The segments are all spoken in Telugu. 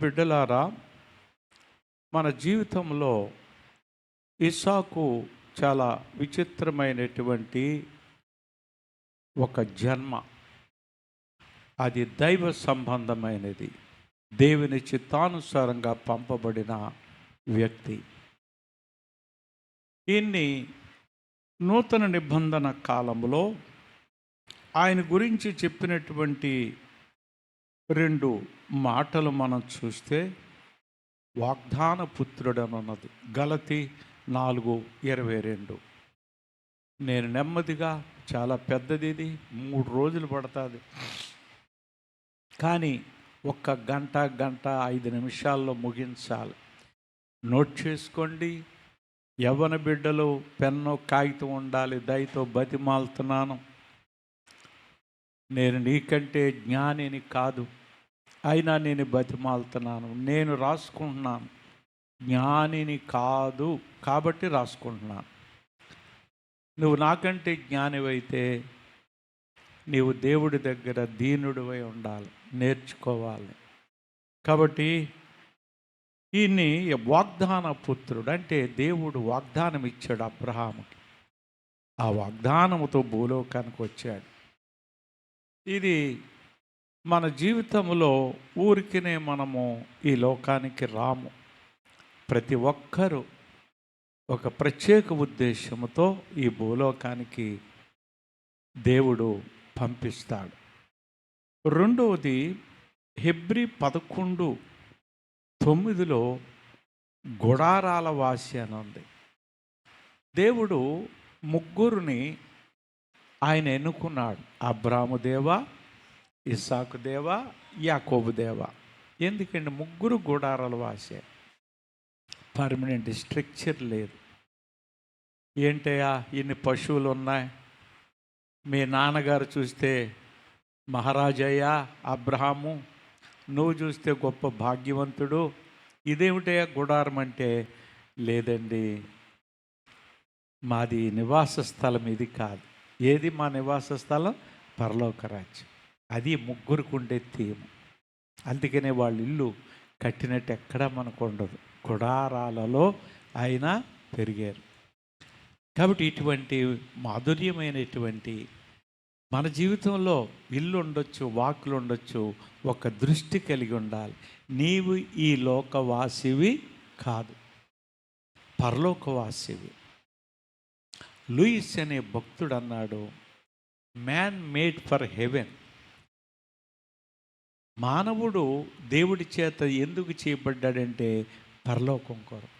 బిడ్డలారా, మన జీవితంలో ఇస్సాకు చాలా విచిత్రమైనటువంటి ఒక జన్మ. అది దైవ సంబంధమైనది, దేవుని చిత్తానుసారంగా పంపబడిన వ్యక్తి. ఈయన్ని నూతన నిబంధన కాలంలో ఆయన గురించి చెప్పినటువంటి 2 మాటలు మనం చూస్తే, వాగ్దాన పుత్రుడనున్నది. గలతీ 4:22. నేను నెమ్మదిగా, చాలా పెద్దది ఇది, 3 రోజులు పడుతుంది, కానీ 1 గంట 5 నిమిషాల్లో ముగించాలి. నోట్ చేసుకోండి. యవ్వన బిడ్డలు పెన్ను కాగితం ఉండాలి. దయతో బతిమాలుతున్నాను. నేను నీకంటే జ్ఞానిని కాదు, అయినా నేను బతిమాలుతున్నాను. నేను రాసుకుంటున్నాను, జ్ఞానిని కాదు కాబట్టి రాసుకుంటున్నాను. నువ్వు నాకంటే జ్ఞానివైతే నీవు దేవుడి దగ్గర దీనుడివై ఉండాలి, నేర్చుకోవాలి. కాబట్టి ఈయన్ని వాగ్దాన పుత్రుడు అంటే దేవుడు వాగ్దానం ఇచ్చాడు అబ్రహాముకి. ఆ వాగ్దానముతో భూలోకానికి వచ్చాడు. ఇది మన జీవితంలో ఊరికినే మనము ఈ లోకానికి రాము. ప్రతి ఒక్కరూ ఒక ప్రత్యేక ఉద్దేశంతో ఈ భూలోకానికి దేవుడు పంపిస్తాడు. రెండవది, హెబ్రీ 11:9 గుడారాల వాసి అని ఉంది. దేవుడు 3 ఆయన ఎన్నుకున్నాడు. అబ్రాము దేవా, ఇస్సాకు దేవా, యాకోబు దేవా. ఎందుకంటే 3 గుడారాల వాసే, పర్మనెంట్ స్ట్రక్చర్ లేదు. ఏంటయ్యా ఇన్ని పశువులు ఉన్నాయి, మీ నాన్నగారు చూస్తే మహారాజయ్యా అబ్రహాము, నువ్వు చూస్తే గొప్ప భాగ్యవంతుడు, ఇదేమిటయ్యా గుడారం అంటే, లేదండి మాది నివాస స్థలం ఇది కాదు. ఏది మా నివాస స్థలం? పరలోక రాజ్యం. అది 3కు ఉండే థీమ్. అందుకనే వాళ్ళ ఇల్లు కట్టినట్టు ఎక్కడా మనకు ఉండదు, గుడారాలలో ఆయన పెరిగారు. కాబట్టి ఇటువంటి మాధుర్యమైనటువంటి మన జీవితంలో ఇల్లు ఉండొచ్చు, వాకులు ఉండొచ్చు, ఒక దృష్టి కలిగి ఉండాలి. నీవు ఈ లోకవాసివి కాదు, పరలోకవాసివి. లూయిస్ అనే భక్తుడు అన్నాడు, మ్యాన్ మేడ్ ఫర్ హెవెన్. మానవుడు దేవుడి చేత ఎందుకు చేయబడ్డాడంటే పరలోకం కొరకు.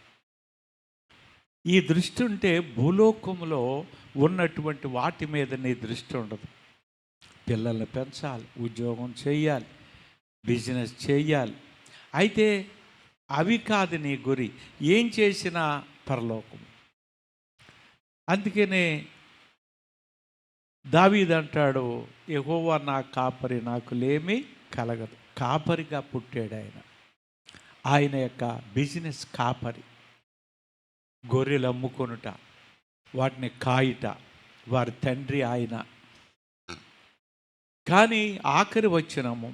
ఈ దృష్టి ఉంటే భూలోకంలో ఉన్నటువంటి వాటి మీద నీ దృష్టి ఉండదు. పిల్లల్ని పెంచాలి, ఉద్యోగం చేయాలి, బిజినెస్ చేయాలి. అయితే అవి కాదు నీ గురి. ఏం చేసినా పరలోకం. అందుకనే దావీదు అంటాడు, యెహోవా నా కాపరి, నాకు లేమి కలగదు. కాపరిగా పుట్టాడు ఆయన. ఆయన యొక్క బిజినెస్ కాపరి. గొర్రెలు అమ్ముకొనుట, వాటిని కాయుట, వారి తండ్రి ఆయన. కానీ ఆఖరి వచనము,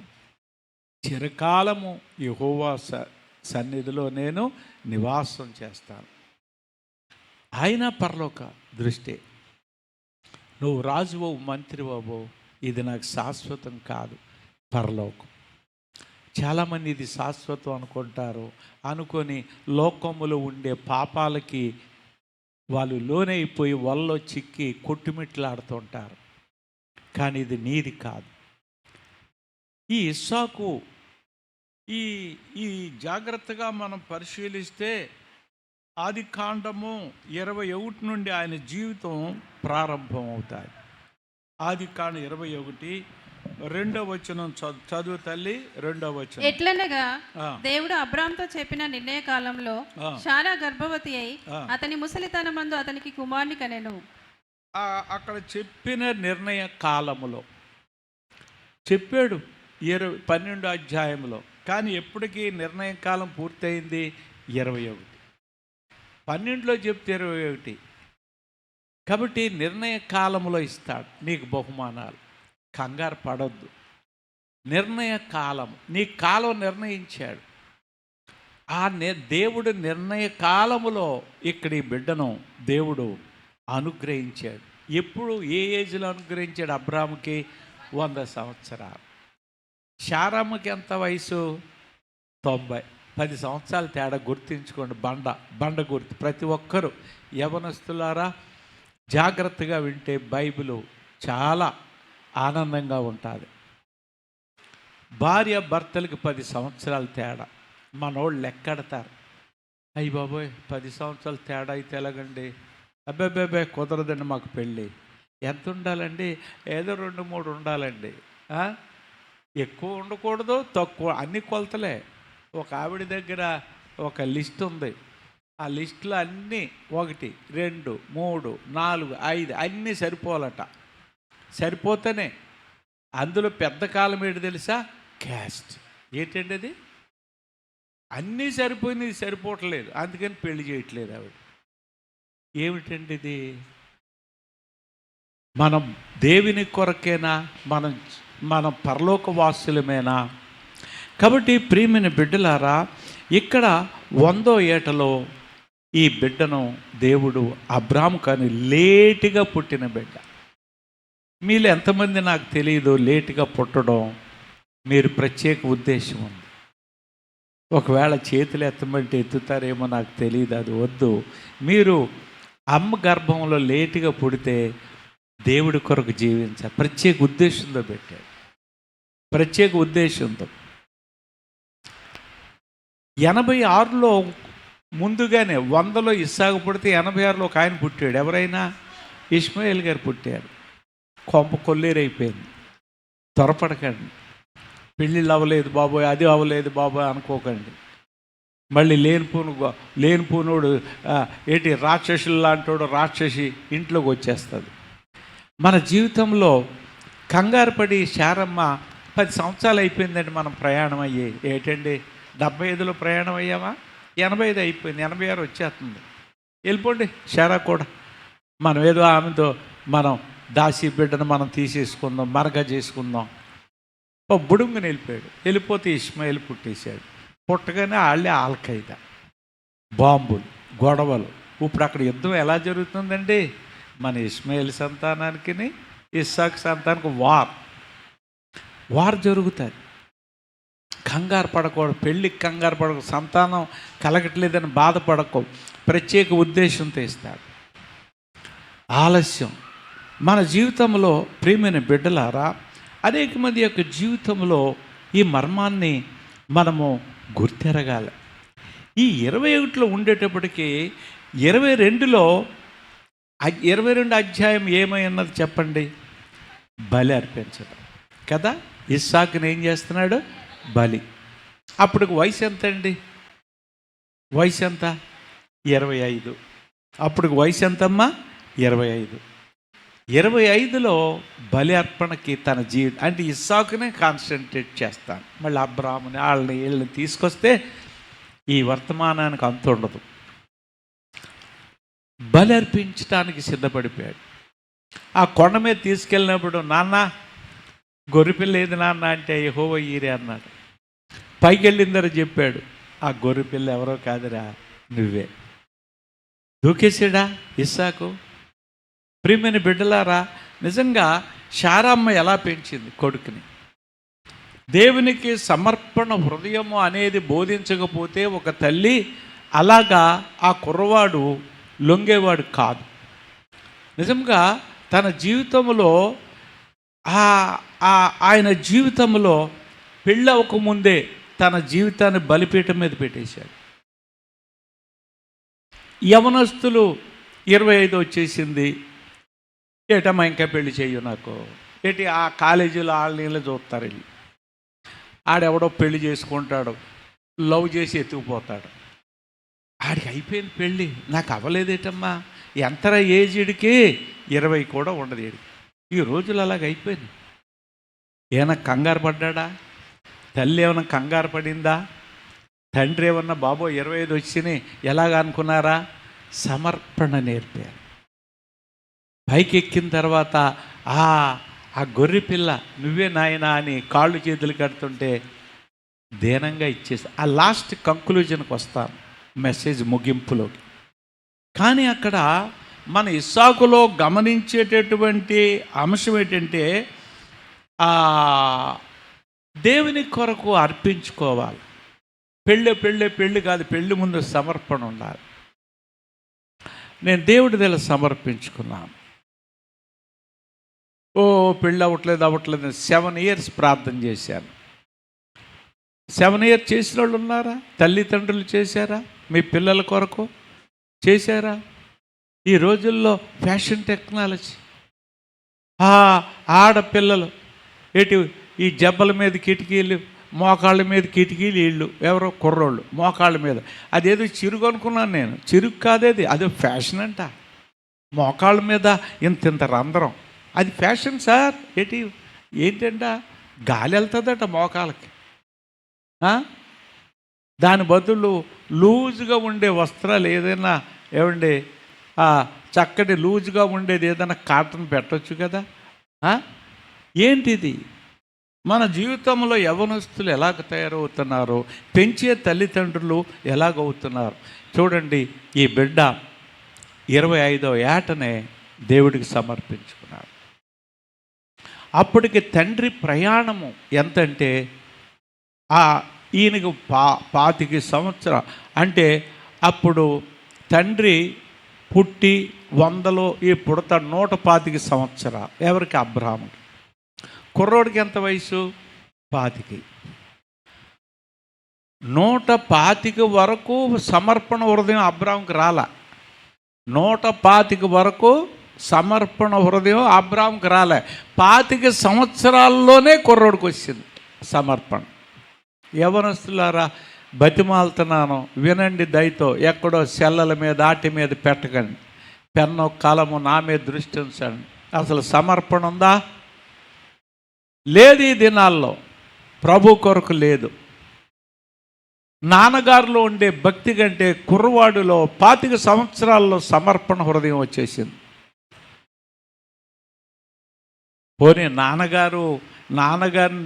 చిరకాలము యెహోవా సన్నిధిలో నేను నివాసం చేస్తాను. ఆయన పరలోక దృష్టి. నువ్వు రాజువో మంత్రివో, ఇది నాకు శాశ్వతం కాదు, పరలోకం. చాలామంది ఇది శాశ్వతం అనుకుంటారు. అనుకొని లోకములో ఉండే పాపాలకి వాళ్ళు లోనైపోయి వల్లో చిక్కి కొట్టుమిట్లాడుతుంటారు. కానీ ఇది నీది కాదు. ఈ ఇస్సాకు ఈ జాగ్రత్తగా మనం పరిశీలిస్తే ఆదికాండము 21 నుండి ఆయన జీవితం ప్రారంభం అవుతాయి. ఆదికాండం 21 2వ వచనం చదువు తల్లి. 2వ వచనం, ఎట్లనగా దేవుడు అబ్రాహాముతో చెప్పిన నిర్ణయ కాలంలో శారా గర్భవతి అయి అతని ముసలితనమందు అతనికి కుమారుని కనెను. అక్కడ చెప్పిన నిర్ణయ కాలములో చెప్పాడు 12 అధ్యాయంలో. కానీ ఎప్పటికీ నిర్ణయ కాలం పూర్తయింది 21. 12లో చెప్తే 21. కాబట్టి నిర్ణయ కాలంలో ఇస్తాడు నీకు బహుమానాలు. కంగారు పడొద్దు. నిర్ణయ కాలం, నీ కాలం నిర్ణయించాడు. దేవుడు నిర్ణయ కాలములో ఇక్కడ ఈ బిడ్డను దేవుడు అనుగ్రహించాడు. ఎప్పుడు ఏ ఏజ్లో అనుగ్రహించాడు? అబ్రాముకి 100 సంవత్సరాలు. శారాముకి ఎంత వయసు? 90. 10 సంవత్సరాల తేడా. గుర్తించుకోండి. బండ గుర్తు. ప్రతి ఒక్కరూ యవనస్తులారా జాగ్రత్తగా వింటే బైబిలు చాలా ఆనందంగా ఉంటుంది. భార్య భర్తలకి 10 సంవత్సరాల తేడా. మనోళ్ళు లెక్కెడతారు. అయ్యి బాబోయ్ 10 సంవత్సరాల తేడా అయితే ఎలాగండి? అబ్బాబ్బాబ్బే కుదరదండి మాకు పెళ్ళి. ఎంత ఉండాలండి? ఏదో 2-3 ఉండాలండి. ఎక్కువ ఉండకూడదు, తక్కువ, అన్ని కొలతలే. ఒక ఆవిడ దగ్గర ఒక లిస్ట్ ఉంది. ఆ లిస్టులో అన్నీ 1, 2, 3, 4, 5 అన్నీ సరిపోవాలట. సరిపోతేనే. అందులో పెద్ద కాలం ఏంటి తెలుసా? క్యాస్ట్. ఏంటండి అది? అన్నీ సరిపోయినాయి, ఇది సరిపోవట్లేదు, అందుకని పెళ్లి చేయట్లేదు ఆవిడ. ఏమిటండి ఇది? మనం దేవుని కొరకేనా? మనం పరలోక వాసులమేనా? కాబట్టి ప్రియమైన బిడ్డలారా, ఇక్కడ 100వ ఏటలో ఈ బిడ్డను దేవుడు అబ్రాము కానీ లేటుగా పుట్టిన బిడ్డ. మీలో ఎంతమంది నాకు తెలియదు లేటుగా పుట్టడం మీరు ప్రత్యేక ఉద్దేశం ఉంది. ఒకవేళ చేతులు ఎత్తమంటే ఎత్తుతారేమో నాకు తెలియదు, అది వద్దు. మీరు అమ్మ గర్భంలో లేటుగా పుడితే దేవుడి కొరకు జీవించాలి. ప్రత్యేక ఉద్దేశంతో పెట్టాడు. ప్రత్యేక ఉద్దేశంతో 86లో ముందుగానే 100లో ఇస్సాకు పుడితే 86లో ఒక ఆయన పుట్టాడు. ఎవరైనా? ఇష్మాయేల్ గారు పుట్టారు. కొంప కొల్లేరైపోయింది. త్వరపడకండి. పెళ్ళిళ్ళు అవ్వలేదు బాబోయ్, అది అవ్వలేదు బాబోయ్ అనుకోకండి. మళ్ళీ లేనిపోనోడు ఏంటి రాక్షసులు లాంటోడు రాక్షసి ఇంట్లోకి వచ్చేస్తుంది. మన జీవితంలో కంగారు పడి శారమ్మ 10 సంవత్సరాలు అయిపోయిందండి మనం ప్రయాణం అయ్యి. ఏంటండి 75లో ప్రయాణం అయ్యామా? 85 అయిపోయింది, 86 వచ్చేస్తుంది. వెళ్ళిపోండి శారా కూడా. మనం ఏదో ఆమెతో మనం దాసి బిడ్డను మనం తీసేసుకుందాం, మరగా చేసుకుందాం. బుడుంగుని వెళ్ళిపోయాడు. వెళ్ళిపోతే ఇష్మాయిల్ పుట్టేశాడు. పుట్టగానే వాళ్ళే ఆల్ఖైదా, బాంబులు, గొడవలు. ఇప్పుడు అక్కడ యుద్ధం ఎలా జరుగుతుందండి? మన ఇష్మాయిల్ సంతానానికి ఇస్సాకు సంతానానికి వార్ జరుగుతుంది. కంగారు పడకూడదు. పెళ్ళికి కంగారు పడకూడదు. సంతానం కలగట్లేదని బాధపడకో. ప్రత్యేక ఉద్దేశంతో ఇస్తాడు. ఆలస్యం మన జీవితంలో ప్రియమైన బిడ్డలారా, అనేక మంది యొక్క జీవితంలో ఈ మర్మాన్ని మనము గుర్తెరగాలి. ఈ 21లో ఉండేటప్పటికీ 22లో 22 అధ్యాయం ఏమై ఉన్నది చెప్పండి? బలి అర్పించడం కదా. ఇస్సాకుని ఏం చేస్తున్నాడు? బలి. అప్పుడు వయసు ఎంత అండి? వయసు ఎంత? 25. అప్పుడు వయసు ఎంతమ్మా? 25. 25లో బలి అర్పణకి తన అంటే ఇస్సాకునే కాన్సన్ట్రేట్ చేస్తాను. మళ్ళీ అబ్రాముని వీళ్ళని తీసుకొస్తే ఈ వర్తమానానికి అంత ఉండదు. బలి అర్పించడానికి సిద్ధపడిపోయాడు. ఆ కొండ మీద తీసుకెళ్ళినప్పుడు నాన్న గొర్రెపిల్ల ఏది నాన్న అంటే యెహోవా ఈరే అన్నాడు. పైకి వెళ్ళిందరూ చెప్పాడు, ఆ గొర్రెపిల్ల ఎవరో కాదురా నువ్వే. దూకేసాడా ఇస్సాకు. ప్రియమైన బిడ్డలారా, నిజంగా శారమ్మ ఎలా పెంచింది కొడుకుని? దేవునికి సమర్పణ హృదయము అనేది బోధించకపోతే ఒక తల్లి అలాగా ఆ కుర్రవాడు లొంగేవాడు కాదు. నిజంగా తన జీవితంలో ఆయన జీవితంలో పెళ్ళవకముందే తన జీవితాన్ని బలిపీఠం మీద పెట్టేశాడు. యవనస్తులు 25 వచ్చేసింది. ఏటమ్మా ఇంకా పెళ్లి చెయ్యు నాకు ఏంటి? ఆ కాలేజీలో వాళ్ళని చూస్తారు. వెళ్ళి ఆడెవడో పెళ్లి చేసుకుంటాడు, లవ్ చేసి ఎత్తుకుపోతాడు. ఆడికి అయిపోయింది పెళ్ళి, నాకు అవ్వలేదేటమ్మా. ఎంతరా ఏజ్ ఇడికి? 20 కూడా ఉండదు ఈడికి. ఈ రోజులు అలాగ అయిపోయింది. ఏమైనా కంగారు పడ్డా? తల్లి ఏమైనా కంగారు పడిందా? తండ్రి ఏమన్నా బాబో 25 వచ్చినాయి ఎలాగ అనుకున్నారా? సమర్పణ నేర్పారు. పైకి ఎక్కిన తర్వాత ఆ గొర్రె పిల్ల నువ్వే నాయనా అని కాళ్ళు చేతులు కడుతుంటే దీనంగా ఇచ్చేసి ఆ లాస్ట్ కంక్లూజన్కి వస్తాను మెసేజ్ ముగింపులోకి. కానీ అక్కడ మన ఇస్సాకులో గమనించేటటువంటి అంశం ఏంటంటే దేవుని కొరకు అర్పించుకోవాలి. పెళ్ళి కాదు, పెళ్ళి ముందు సమర్పణ ఉండాలి. నేను దేవుడి దగ్గర సమర్పించుకున్నాను. పెళ్ళి అవ్వట్లేదు 7 years ప్రార్థన చేశాను. 7 years చేసిన వాళ్ళు ఉన్నారా? తల్లిదండ్రులు చేశారా? మీ పిల్లల కొరకు చేశారా? ఈ రోజుల్లో ఫ్యాషన్ టెక్నాలజీ, ఆడపిల్లలు ఈ జబ్బల మీద కిటికీలు, మోకాళ్ళ మీద కిటికీలు, ఇళ్ళు ఎవరో కుర్రోళ్ళు మోకాళ్ళ మీద, అదేదో చిరుగు అనుకున్నాను నేను. చిరుగు కాదేది, అదే ఫ్యాషన్ అంట. మోకాళ్ళ మీద ఇంత రంధ్రం, అది ఫ్యాషన్ సార్. ఏంటంట, గాలి వెళ్తుందట మోకాళ్ళకి. దాని బదులు లూజుగా ఉండే వస్త్రాలు ఏదైనా చక్కటి లూజుగా ఉండేది ఏదైనా కాటన్ పెట్టవచ్చు కదా. ఏంటిది? మన జీవితంలో యవ్వనస్తులు ఎలాగ తయారవుతున్నారో, పెంచే తల్లిదండ్రులు ఎలాగవుతున్నారు చూడండి. ఈ బిడ్డ 25వ ఏటనే దేవుడికి సమర్పించుకున్నాడు. అప్పటికి తండ్రి ప్రయాణము ఎంతంటే ఈయనకు 25 సంవత్సరాలు. అంటే అప్పుడు తండ్రి పుట్టి 100లో ఈ పుడత 125 సంవత్సరాలు. ఎవరికి? అబ్రాహాముకి. కుర్రోడికి ఎంత వయసు? 25. 125 వరకు సమర్పణ హృదయం అబ్రాహాంకి రాలా. 125 వరకు సమర్పణ హృదయం అబ్రాహాంకి రాలే. 25 సంవత్సరాల్లోనే కుర్రోడికి వచ్చింది సమర్పణ. యవనస్తులారా, బతిమాలుతున్నాను, వినండి దయతో. ఎక్కడో సెల్లల మీద ఆటి మీద పెట్టకండి, పెన్ను కలము నా మీద దృష్టి ఉంచండి. అసలు సమర్పణ ఉందా? లేదు. ఈ దినాల్లో ప్రభు కొరకు లేదు. నాన్నగారులో ఉండే భక్తి కంటే కుర్రవాడులో 25 సంవత్సరాల్లో సమర్పణ హృదయం వచ్చేసింది. పోనీ నాన్నగారు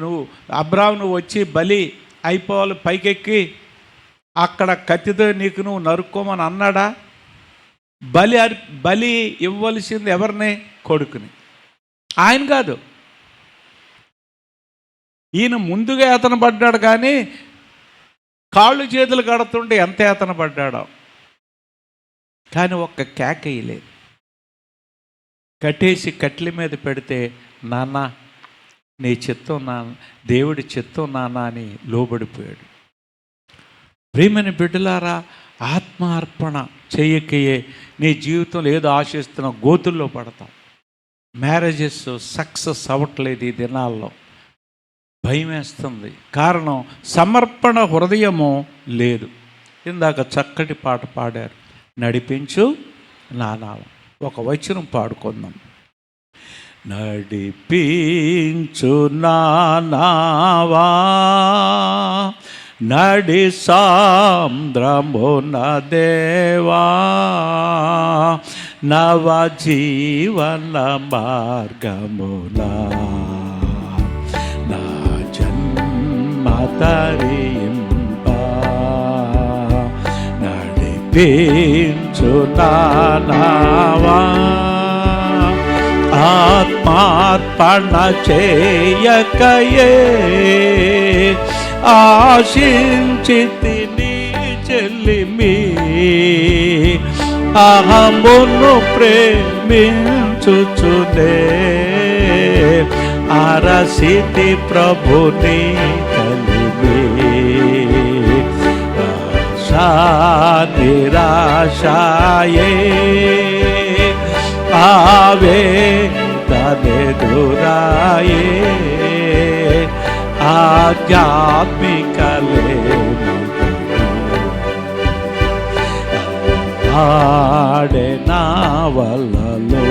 నువ్వు అబ్రాహాము నువ్వు వచ్చి బలి అయిపోవాలి, పైకెక్కి అక్కడ కత్తితో నీకు నువ్వు నరుక్కోమని అన్నాడా? బలి ఇవ్వవలసింది ఎవరిని? కొడుకుని. ఆయన కాదు. ఈయన ముందుగా యాతన పడ్డాడు, కానీ కాళ్ళు చేతులు కడుతుంటే ఎంత యాతన పడ్డాడో. కానీ ఒక్క కేకయ్యలేదు. కట్టేసి కట్ల మీద పెడితే, నాన్న నీ చిత్తం నాన్న, దేవుడి చిత్తం నాన్న అని లోబడిపోయాడు. ప్రియమైన బిడ్డలారా, ఆత్మార్పణ చేయకయే నీ జీవితంలో ఏదో ఆశిస్తున్న గోతుల్లో పడతాం. మ్యారేజెస్ సక్సెస్ అవ్వట్లేదు ఈ దినాల్లో. భయం వేస్తుంది. కారణం సమర్పణ హృదయము లేదు. ఇందాక చక్కటి పాట పాడారు, నడిపించు నానావ. ఒక వచనం పాడుకుందాం. నడిపించు నానావా నడి సాంద్రమున దేవా, నవ జీవన మార్గమునా నా జన్మ తరింప, నడిపించు నానావా ఆత్మార్పణ చేయకయే ఆశించితి నీ చెల్లిమి, అహమును ప్రేమించుచునే అరసితి ప్రభుని కలిమి, నిరాశాయే ఆవే తనే దురాయే ఆధ్యాత్మికలే ఆడే నా వల్లలో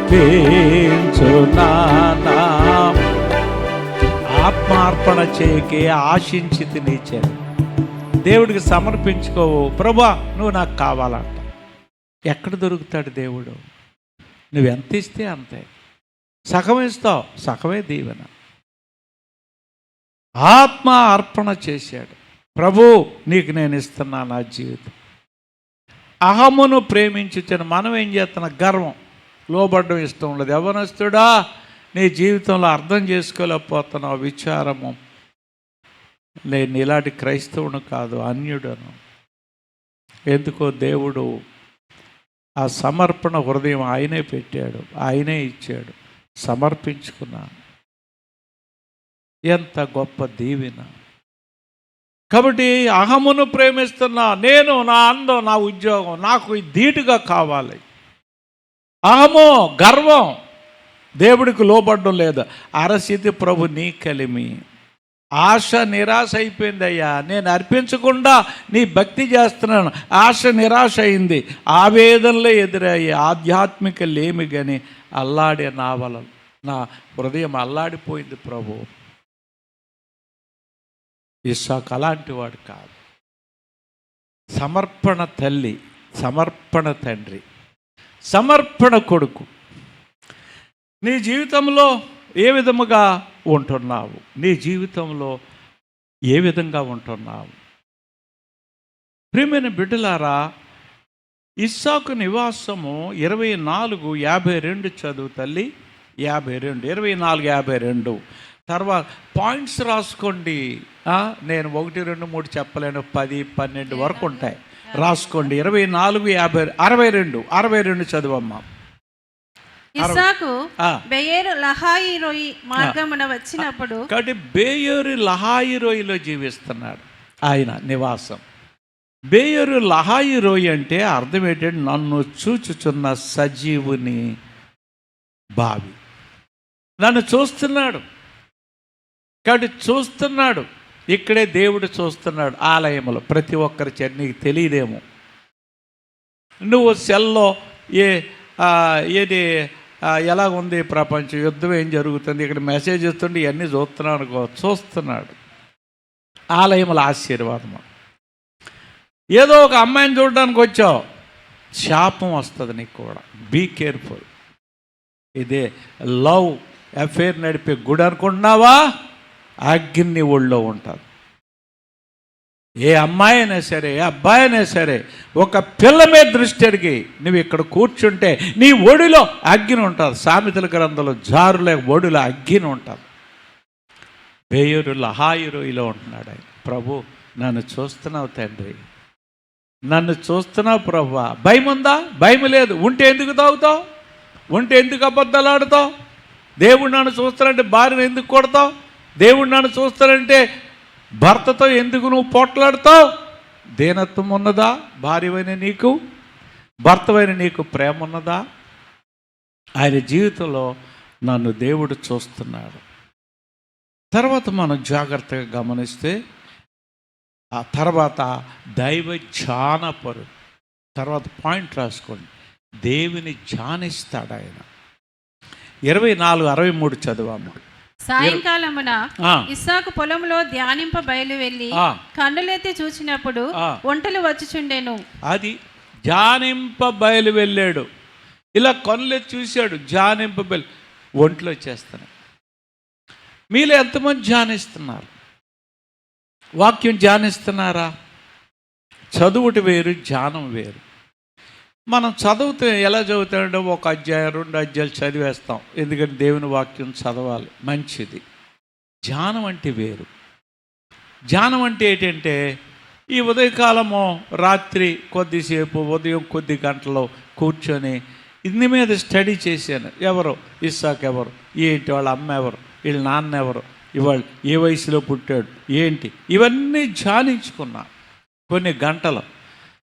పెంచునానా. ఆత్మార్పణ చేయకే ఆశించి తినిచ్చాను. దేవుడికి సమర్పించుకోవు. ప్రభా నువ్వు నాకు కావాలంట. ఎక్కడ దొరుకుతాడు దేవుడు? నువ్వెంత ఇస్తే అంతే. సగం ఇస్తావు, సగమే దీవెన. ఆత్మ అర్పణ చేశాడు. ప్రభు నీకు నేను ఇస్తున్నా నా జీవితం. అహమును ప్రేమించుతాను. మనం ఏం చేస్తున్నాం? గర్వం, లోబడ్డం ఇష్టం ఉండదు. యవ్వనస్తుడా, నీ జీవితంలో అర్థం చేసుకోలేకపోతున్నావు. విచారము, నేను ఇలాంటి క్రైస్తవును కాదు, అన్యుడను. ఎందుకో దేవుడు ఆ సమర్పణ హృదయం ఆయనే పెట్టాడు, ఆయనే ఇచ్చాడు. సమర్పించుకున్నాను. ఎంత గొప్ప దీవెన. కాబట్టి అహమును ప్రేమిస్తున్నా, నేను, నా అందం, నా ఉద్యోగం నాకు ధీటుగా కావాలి. అహము, గర్వం, దేవుడికి లోబడ్డం లేదు. అరసితి ప్రభు నీ కలిమి. ఆశ నిరాశ అయిపోయిందయ్యా, నేను అర్పించకుండా నీ భక్తి చేస్తున్నాను. ఆశ నిరాశ అయింది, ఆవేదనలే ఎదురయ్యి ఆధ్యాత్మిక లేమి కానీ అల్లాడే నా హృదయం అల్లాడిపోయింది ప్రభు. ఇస్సాకు అలాంటి వాడు కాదు. సమర్పణ తల్లి, సమర్పణ తండ్రి, సమర్పణ కొడుకు. నీ జీవితంలో ఏ విధముగా ఉంటున్నావు? నీ జీవితంలో ఏ విధంగా ఉంటున్నావు? ప్రియమైన బిడ్డలారా, ఇస్సాకు నివాసము 24:52 చదువు తల్లి. 52, 24:52. తర్వాత పాయింట్స్ రాసుకోండి. నేను 1, 2, 3 చెప్పలేను, 10, 12 వరకు ఉంటాయి. రాసుకోండి. 24:62 చదువమ్మా. ఇస్సాకు బెయేరు లహాయి రోయి మార్గమున వచ్చినప్పుడు, కాబట్టి బేయేరు లహాయి రోయిలో జీవిస్తున్నాడు ఆయన నివాసం. బేయేరు లహాయి రోయి అంటే అర్థం ఏంటంటే నన్ను చూచుచున్న సజీవుని బావి. నన్ను చూస్తున్నాడు కాబట్టి చూస్తున్నాడు. ఇక్కడే దేవుడు చూస్తున్నాడు ఆలయంలో. ప్రతి ఒక్కరి చేత నీకు తెలియదేమో. నువ్వు సెల్లో ఏది ఎలా ఉంది ప్రపంచం, యుద్ధం ఏం జరుగుతుంది, ఇక్కడ మెసేజ్ ఇస్తుంటే ఇవన్నీ చూస్తున్నావు అనుకో. చూస్తున్నాడు. ఆలయంలో ఆశీర్వాదం. ఏదో ఒక అమ్మాయిని చూడడానికి వచ్చావు, శాపం వస్తుంది నీకు కూడా. Be careful. ఇదే లవ్ అఫేర్ నడిపే గుడి అనుకుంటున్నావా? అగ్ని ఒళ్ళో ఉంటుంది. ఏ అమ్మాయి అయినా సరే, ఏ అబ్బాయి అయినా సరే, ఒక పిల్ల మీద దృష్టి అడిగి నువ్వు ఇక్కడ కూర్చుంటే నీ ఒడిలో అగ్ని ఉంటుంది. సామెతల గ్రంథంలో జారులే ఒడిలో అగ్ని ఉంటుంది. బేయూరు లహాయి రోయిలో ఉంటున్నాడు ఆయన. ప్రభు నన్ను చూస్తున్నావు తండ్రి, నన్ను చూస్తున్నావు ప్రభు. భయం ఉందా? భయం లేదు. ఉంటే ఎందుకు తాగుతావు? ఉంటే ఎందుకు అబద్ధాలు ఆడుతావు? దేవుడు నన్ను చూస్తానంటే భార్యను ఎందుకు కొడతావు? దేవుడు నన్ను చూస్తానంటే భర్తతో ఎందుకు నువ్వు పోట్లాడుతావు? దీనత్వం ఉన్నదా? భార్యవైన నీకు, భర్తవైన నీకు ప్రేమ ఉన్నదా? ఆయన జీవితంలో నన్ను దేవుడు చూస్తున్నాడు. తర్వాత మనం జాగ్రత్తగా గమనిస్తే ఆ తర్వాత దైవ ధ్యానపరుడు. తర్వాత పాయింట్ రాసుకోండి. దేవుని ధ్యానిస్తాడు ఆయన. 24:63 చదువమ్మ. సాయంకాలమున ఇస్సాకు పొలంలో ధ్యానింప బయలు వెళ్ళి కన్నులెత్తి చూసినప్పుడు ఒంటలు వచ్చుచుండెను. అది ధ్యానింప బయలు వెళ్ళాడు. ఇలా కన్నులెత్తి చూశాడు, ధ్యానింప బయలు, ఒంట్లు వచ్చేస్తున్నాయి. మీలో ఎంతమంది ధ్యానిస్తున్నారు? వాక్యం ధ్యానిస్తున్నారా? చదువుటి వేరు, ధ్యానం వేరు. మనం చదివితే ఎలా చదువుతాడంటే 1 అధ్యాయం 2 అధ్యాయాలు చదివేస్తాం. ఎందుకంటే దేవుని వాక్యం చదవాలి, మంచిది. ధ్యానం అంటే వేరు. ధ్యానం అంటే ఏంటంటే ఈ ఉదయకాలము, రాత్రి కొద్దిసేపు, ఉదయం కొద్ది గంటలు కూర్చొని ఇన్ని మీద స్టడీ చేశాను. ఎవరు? ఇస్సాకు ఎవరు, ఏంటి, వాళ్ళ అమ్మ ఎవరు, వీళ్ళ నాన్న ఎవరు, ఇవాళ ఏ వయసులో పుట్టాడు, ఏంటి, ఇవన్నీ ధ్యానించుకున్నా. కొన్ని గంటలు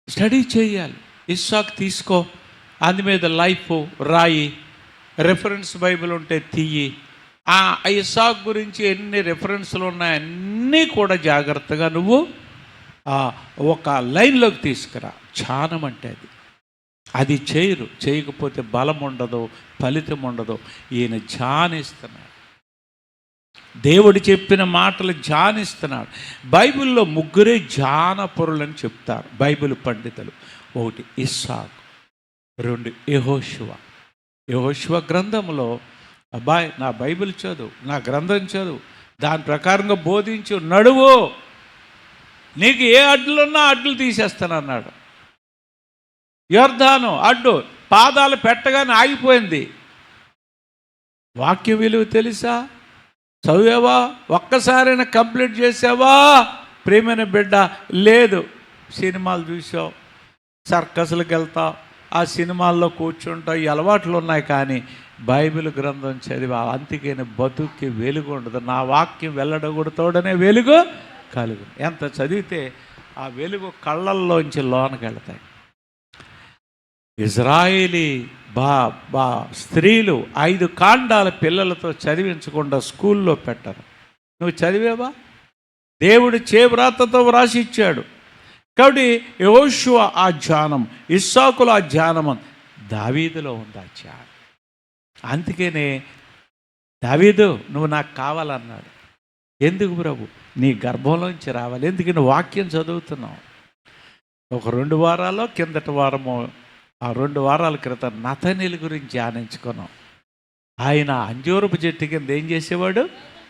స్టడీ చేయాలి. ఇస్సాకు తీసుకో, అందు మీద లైఫ్ రాయి, రెఫరెన్స్ బైబిల్ ఉంటే తీయి. ఆ ఇస్సాకు గురించి ఎన్ని రెఫరెన్స్లు ఉన్నాయో అన్నీ కూడా జాగ్రత్తగా నువ్వు ఒక లైన్లోకి తీసుకురా. ధ్యానం అంటే అది చేయరు. చేయకపోతే బలం ఉండదు, ఫలితం ఉండదు. ఈయన ధ్యానిస్తున్నాడు, దేవుడు చెప్పిన మాటలు ధ్యానిస్తున్నాడు. బైబిల్లో 3 ధ్యానపరులని చెప్తారు బైబిల్ పండితులు. 1 ఇస్సాకు, 2 యెహోషువ. యెహోషువ గ్రంథంలో, అబ్బాయి నా బైబిల్ చదువు, నా గ్రంథం చదువు, దాని ప్రకారంగా బోధించు, నడువు, నీకు ఏ అడ్డులున్నా అడ్డులు తీసేస్తానన్నాడు. యొర్దాను అడ్డు పాదాలు పెట్టగానే ఆగిపోయింది. వాక్య విలువ తెలుసా? చదివావా? ఒక్కసారైనా కంప్లీట్ చేసావా? ప్రేమైన బిడ్డ లేదు. సినిమాలు చూసావు, సర్కస్లకు వెళ్తావు, ఆ సినిమాల్లో కూర్చుంటావు, ఈ అలవాట్లు ఉన్నాయి. కానీ బైబిల్ గ్రంథం చదివా, అందుకని బతుక్కి వెలుగు ఉండదు. నా వాక్యం వెల్లడగొడుతోడనే వెలుగు కలుగు. ఎంత చదివితే ఆ వెలుగు కళ్ళల్లోంచి లోనకి వెళ్తాయి. ఇజ్రాయేలీ స్త్రీలు 5 కాండాల పిల్లలతో చదివించకుండా స్కూల్లో పెట్టరు. నువ్వు చదివేవా? దేవుడు చేవ్రాతతో వ్రాసి ఇచ్చాడు. కాబట్టి యెహోషువ ఆ ధ్యానం, ఇస్సాకుల ఆ ధ్యానం, దావీదులో ఉంది ఆ ధ్యానం. అందుకనే దావీదు నువ్వు నాకు కావాలన్నాడు. ఎందుకు ప్రభు? నీ గర్భంలోంచి రావాలి. ఎందుకని వాక్యం చదువుతున్నావు. ఒక 2 వారాల్లో కిందటి వారము, ఆ 2 వారాల క్రితం నతనీలు గురించి ధ్యానించుకున్నాం. ఆయన అంజూరపు చెట్టు కింద ఏం చేసేవాడు?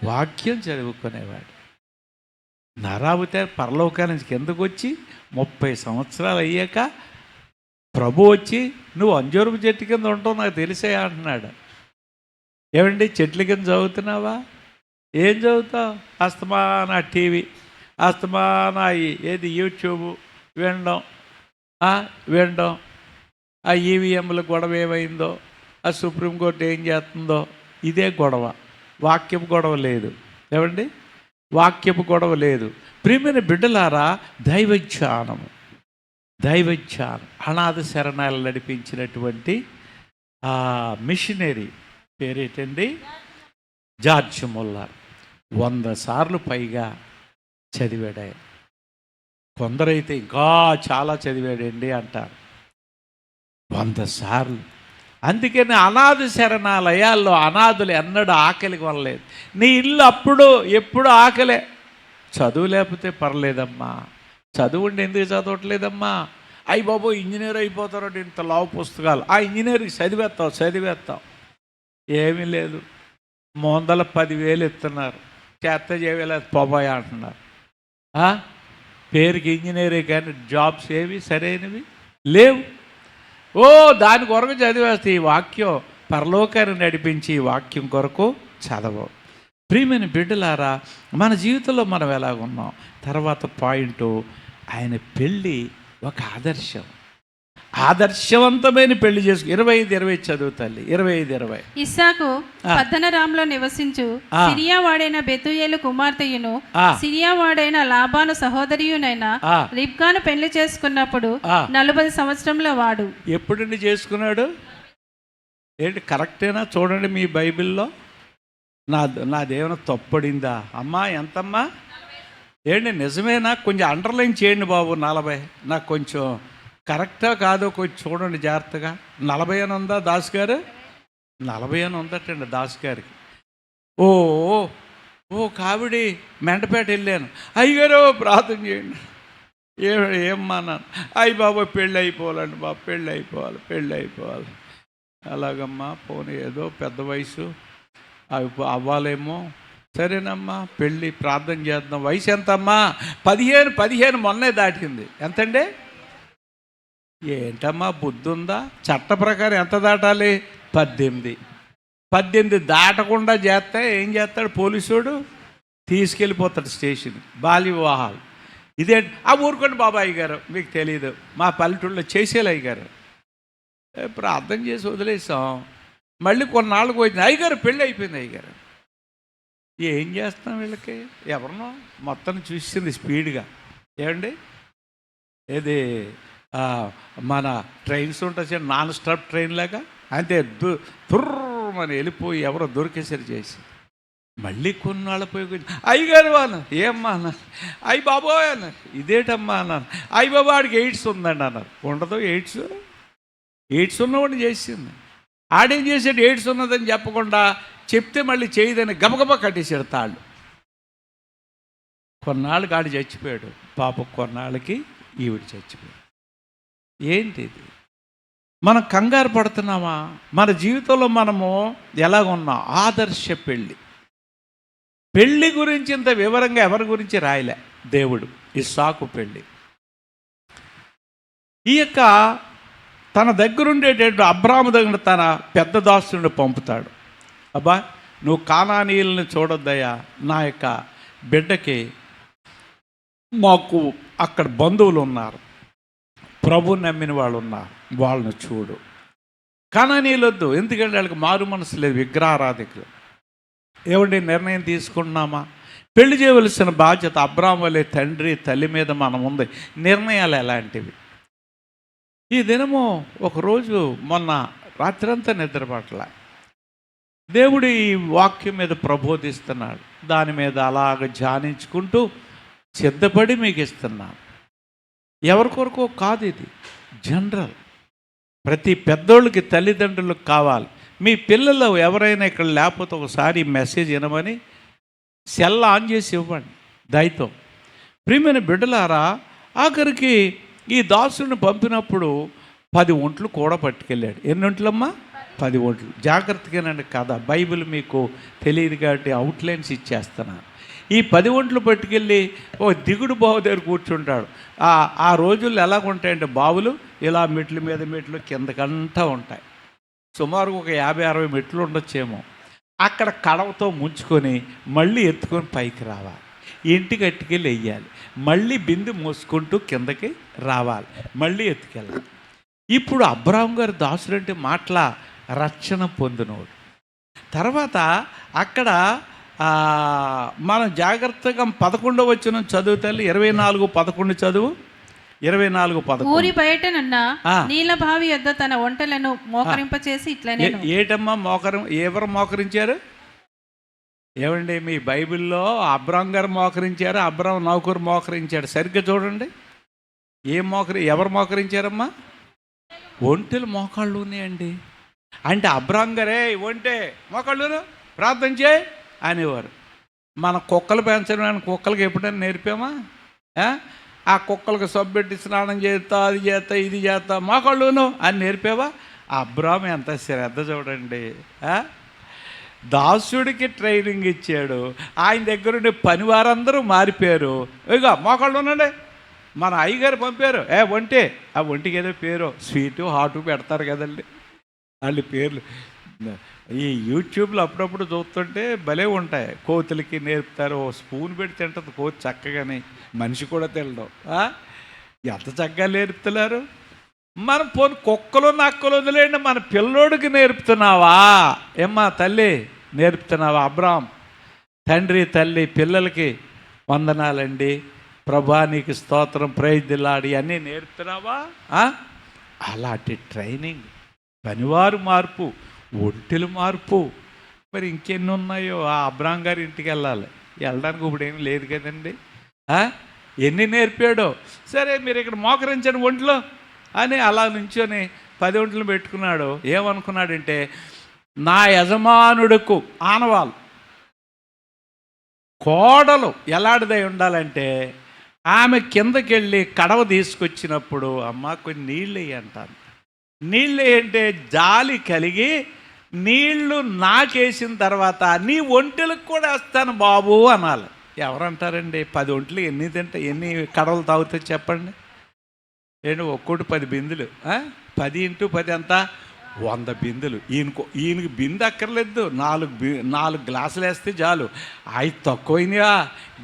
వాక్యం చదువుకునేవాడు. నరాబుతే పరలోకానికి కిందకు వచ్చి 30 సంవత్సరాలు అయ్యాక ప్రభు వచ్చి నువ్వు అంజూరపు చెట్టు కింద ఉంటావు నాకు తెలిసే అంటున్నాడు. ఏమండి, చెట్ల కింద చదువుతున్నావా? ఏం చదువుతావు? అస్తమాన టీవీ, అస్తమాన ఏది యూట్యూబ్ వినడం, ఆ ఈవీఎంల గొడవ ఏమైందో, ఆ సుప్రీంకోర్టు ఏం చేస్తుందో, ఇదే గొడవ. వాక్యపు గొడవ లేదు. ఏమండి, వాక్యపు గొడవ లేదు. ప్రియమైన బిడ్డలారా, దైవజ్ఞానం అనాథ శరణాలు నడిపించినటువంటి ఆ మిషనరీ పేరేటండి? George Muller. 100 సార్లు పైగా చదివాడు ఆయన. కొందరైతే ఇంకా చాలా చదివాడండి అంటారు. 100 సార్లు. అందుకని అనాథ శరణాలయాల్లో అనాథులు ఎన్నడూ ఆకలికి వనలేదు. నీ ఇల్లు అప్పుడు ఎప్పుడు ఆకలే. చదువు లేకపోతే పర్లేదమ్మా, చదువుండి ఎందుకు చదవట్లేదమ్మా? అయ్యి బాబు ఇంజనీర్ అయిపోతారో ఇంత లావు పుస్తకాలు, ఆ ఇంజనీర్కి చదివేస్తాం. ఏమీ లేదు. 10,000 ఇస్తున్నారు, చేత చేయలేదు పోబాయ్ అంటున్నారు. పేరుకి ఇంజనీరే కానీ జాబ్స్ ఏవి సరైనవి లేవు. దాని కొరకు చదివేస్తే ఈ వాక్యం పరలోకాన్ని నడిపించి ఈ వాక్యం కొరకు చదవవు. ప్రియమైన బిడ్డలారా, మన జీవితంలో మనం ఎలాగున్నాం? తర్వాత పాయింట్, ఆయన పెళ్ళి ఒక ఆదర్శవంతమైన పెళ్లి చేసుకు. 25 చదువు తల్లి. 25. ఇస్సాకు పద్దనరాములో నివసించు సిరియా వాడైన బెతూయేలు కుమార్తెయును సిరియా వాడైన లాబాను సహోదరియునైన రిబ్కాను పెళ్లి చేసుకున్నప్పుడు 40 సంవత్సరంలో వాడు. ఎప్పుడండి చేసుకున్నాడు? ఏంటి కరెక్టేనా? చూడండి మీ బైబిల్లో. నాదేమైనా తప్పడిందా? అమ్మా ఎంతమ్మా? ఏంటి నిజమేనా? కొంచెం అండర్లైన్ చేయండి బాబు. 40 నాకు కొంచెం కరెక్టా కాదో కొంచెం చూడండి జాగ్రత్తగా. 40 అని ఉందా దాస్ గారు? 40 అని ఉందటండి దాస్ గారికి. కావిడి మెంటపేట వెళ్ళాను. అయ్యగారు ప్రార్థన చేయండి. ఏమ్మా నాన్న? అయ్యి బాబు పెళ్ళి అయిపోవాలండి బాబు, పెళ్ళి అయిపోవాలి. అలాగమ్మా, పోనీ ఏదో పెద్ద వయసు అవ్వాలేమో. సరేనమ్మా, పెళ్ళి ప్రార్థన చేద్దాం. వయసు ఎంతమ్మా? 15 మొన్నే దాటింది. ఎంతండి? ఏంటమ్మా బుద్ధి ఉందా? చట్ట ప్రకారం ఎంత దాటాలి? 18 దాటకుండా చేస్తే ఏం చేస్తాడు పోలీసుడు? తీసుకెళ్ళిపోతాడు స్టేషన్. బాల్య వివాహాలు ఇదే. ఊరుకోండి బాబాయ్ గారు, మీకు తెలియదు, మా పల్లెటూళ్ళలో చేసేలు అయ్యగారు. ప్రార్థన చేసి వదిలేసాం. మళ్ళీ కొన్నాళ్ళకు వచ్చింది, అయ్యగారు పెళ్ళి అయిపోయింది. అయ్యగారు ఏం చేస్తాం వీళ్ళకి? ఎవరినో మొత్తం చూసింది స్పీడ్గా. ఏమండి, ఏది మన ట్రైన్స్ ఉంటుంది నాన్ స్టాప్ ట్రైన్ లాగా, అంతే తుర్రమని వెళ్ళిపోయి ఎవరో దొరికేసరి చేసి మళ్ళీ కొన్నాళ్ళు పోయి అయ్యగారు అన్న, ఏమ్మా అన్న? అయ్యి బాబోయ్ అన్న, ఇదేటమ్మా అన్నాను. అయ్యి బాబా ఆడికి ఎయిడ్స్ ఉందండి అన్నారు. ఉండదు ఎయిడ్స్ ఉన్నవాడిని చేసింది. ఆడేం చేసాడు? ఎయిడ్స్ ఉన్నదని చెప్పకుండా చెప్తే మళ్ళీ చేయదని గబగబా కట్టేసాడు తాళ్ళు. కొన్నాళ్ళకి ఆడు చచ్చిపోయాడు. పాప కొన్నాళ్ళకి ఈవిడ చచ్చిపోయాడు. ఏంటిది? మనం కంగారు పడుతున్నామా? మన జీవితంలో మనము ఎలాగున్నాం? ఆదర్శ పెళ్ళి. పెళ్లి గురించి ఇంత వివరంగా ఎవరి గురించి రాయలే దేవుడు. ఇస్సాకు పెళ్ళి. ఈ యొక్క తన దగ్గరుండేటట్టు అబ్రాము దగ్గర తన పెద్ద దాసుని పంపుతాడు. అబ్బా, నువ్వు కానానీయుల్ని చూడొద్దయ్యా, నా యొక్క బిడ్డకి మాకు అక్కడ బంధువులు ఉన్నారు, ప్రభు నమ్మిన వాళ్ళు ఉన్నారు, వాళ్ళని చూడు. కానానీయులు వద్దు, ఎందుకంటే వాళ్ళకి మారు మనసు లేదు, విగ్రహారాధికులు. ఏమండి నిర్ణయం తీసుకుంటున్నామా? పెళ్లి చేయవలసిన బాధ్యత అబ్రాము వలె తండ్రి తల్లి మీద మనం ఉంది. నిర్ణయాలు ఎలాంటివి? ఈ దినము ఒకరోజు మొన్న రాత్రంతా నిద్రపట్ల దేవుడు ఈ వాక్యం మీద ప్రబోధిస్తున్నాడు. దాని మీద అలాగ ధ్యానించుకుంటూ సిద్ధపడి మీకు ఇస్తున్నాను. ఎవరి కొరకో కాదు, ఇది జనరల్. ప్రతి పెద్దోళ్ళకి తల్లిదండ్రులకు కావాలి. మీ పిల్లలు ఎవరైనా ఇక్కడ లేకపోతే ఒకసారి మెసేజ్ వినమని సెల్ ఆన్ చేసి ఇవ్వండి దయతో. ప్రియమైన బిడ్డలారా, ఆఖరికి ఈ దాసుని పంపినప్పుడు 10 ఒంట్లు కూడా పట్టుకెళ్ళాడు. ఎన్ని ఒంట్లమ్మా? 10 ఒంట్లు. జాగ్రత్తగానండి కథ, బైబిల్ మీకు తెలియదు కాబట్టి అవుట్లైన్స్ ఇచ్చేస్తున్నాను. ఈ 10 ఒంట్లు పట్టుకెళ్ళి ఓ దిగుడు బావు దగ్గర కూర్చుంటాడు. ఆ రోజుల్లో ఎలాగుంటాయంటే బావులు ఇలా మెట్ల మీద మెట్లు కిందకంతా ఉంటాయి. సుమారు ఒక 50-60 మెట్లు ఉండొచ్చేమో. అక్కడ కడవతో ముంచుకొని మళ్ళీ ఎత్తుకొని పైకి రావాలి, ఇంటికి అట్టుకెళ్ళి వెయ్యాలి, మళ్ళీ బిందు మోసుకుంటూ కిందకి రావాలి, మళ్ళీ ఎత్తుకెళ్ళాలి. ఇప్పుడు అబ్రాహాం గారు దాసుడంటే మాటల రక్షణ పొందినోడు. తర్వాత అక్కడ మనం జాగ్రత్తగా 11వ వచనం చదువు తల్లి. 24:11 చదువు. 24:11. ఊరి బయటనున్న నీళ్ళ బావి యొద్ద తన ఒంటెలను మోకరింపచేసి ఇట్లనే. ఏటమ్మా మోకరం? ఎవరు మోకరించారు? ఏమండి, మీ బైబిల్లో అబ్రాహాం గారు మోకరించారు, అబ్రాహాం నౌకరు మోకరించాడు. సరిగ్గా చూడండి. ఎవరు మోకరించారమ్మా? ఒంటెలు మోకాళ్ళు ఉన్నాయండి. అంటే అబ్రాహాం గారే ఒంటే మోకాళ్ళును ప్రార్థన చేయి అనేవారు. మన కుక్కలు పెంచడానికి కుక్కలకి ఎప్పుడైనా నేర్పామా? ఆ కుక్కలకు సబ్బెట్టి స్నానం చేస్తా, అది చేస్తా, ఇది చేస్తా, మోకాళ్ళును అని నేర్పావా? అబ్రాహాం ఎంత శ్రద్ధ చూడండి. దాసుడికి ట్రైనింగ్ ఇచ్చాడు. ఆయన దగ్గరుండే పనివారందరూ మారిపోయారు. ఇక మోకాళ్ళు ఉండండి. మన అయ్యగారు పంపారు, ఒంటే. ఆ ఒంటికి ఏదో పేరు స్వీటు హాటు పెడతారు కదండి వాళ్ళ పేర్లు. ఈ యూట్యూబ్లో అప్పుడప్పుడు చూస్తుంటే భలే ఉంటాయి. కోతులకి నేర్పుతారు, ఓ స్పూన్ పెట్టి తింటుంది కోతి చక్కగానే, మనిషి కూడా తినడం. ఎంత చక్కగా నేర్పుతున్నారు. మనం పోను కుక్కలు నక్కలు వదిలేండి, మన పిల్లోడికి నేర్పుతున్నావా ఏమ్మా తల్లి? నేర్పుతున్నావా? అబ్రాహాం తండ్రి తల్లి పిల్లలకి వందనాలండి, ప్రభా నీకు స్తోత్రం, ప్రైజ్లాడి అన్నీ నేర్పుతున్నావా? అలాంటి ట్రైనింగ్, పనివారు మార్పు, ఒంటెలు మార్పు, మరి ఇంకెన్ని ఉన్నాయో. ఆ అబ్రాహాం గారి ఇంటికి వెళ్ళడానికి ఇప్పుడు ఏం లేదు కదండి. ఎన్ని నేర్పాడో. సరే మీరు ఇక్కడ మోకరించండి ఒంట్లో అని అలా నుంచొని 10 ఒంట్లు పెట్టుకున్నాడు. ఏమనుకున్నాడంటే, నా యజమానుడుకు ఆనవాళ్ళు కోడలు ఎలాంటిదై ఉండాలంటే, ఆమె కిందకి వెళ్ళి కడవ తీసుకొచ్చినప్పుడు అమ్మ కొన్ని నీళ్ళు వేయంటాను. నీళ్ళు వేయంటే జాలి కలిగి నీళ్లు నాకేసిన తర్వాత నీ ఒంటెలకు కూడా వేస్తాను బాబు అనాలి. ఎవరంటారండి? 10 ఒంట్లు ఎన్ని కడవలు తాగుతాయి చెప్పండి. ఏంటి ఒక్కోటి 10 బిందులు. 10 × 10 ఎంత? 100 బిందులు. ఈయనకి బిందు అక్కర్లేదు, 4 గ్లాసులు వేస్తే చాలు. 5 తక్కువైనయా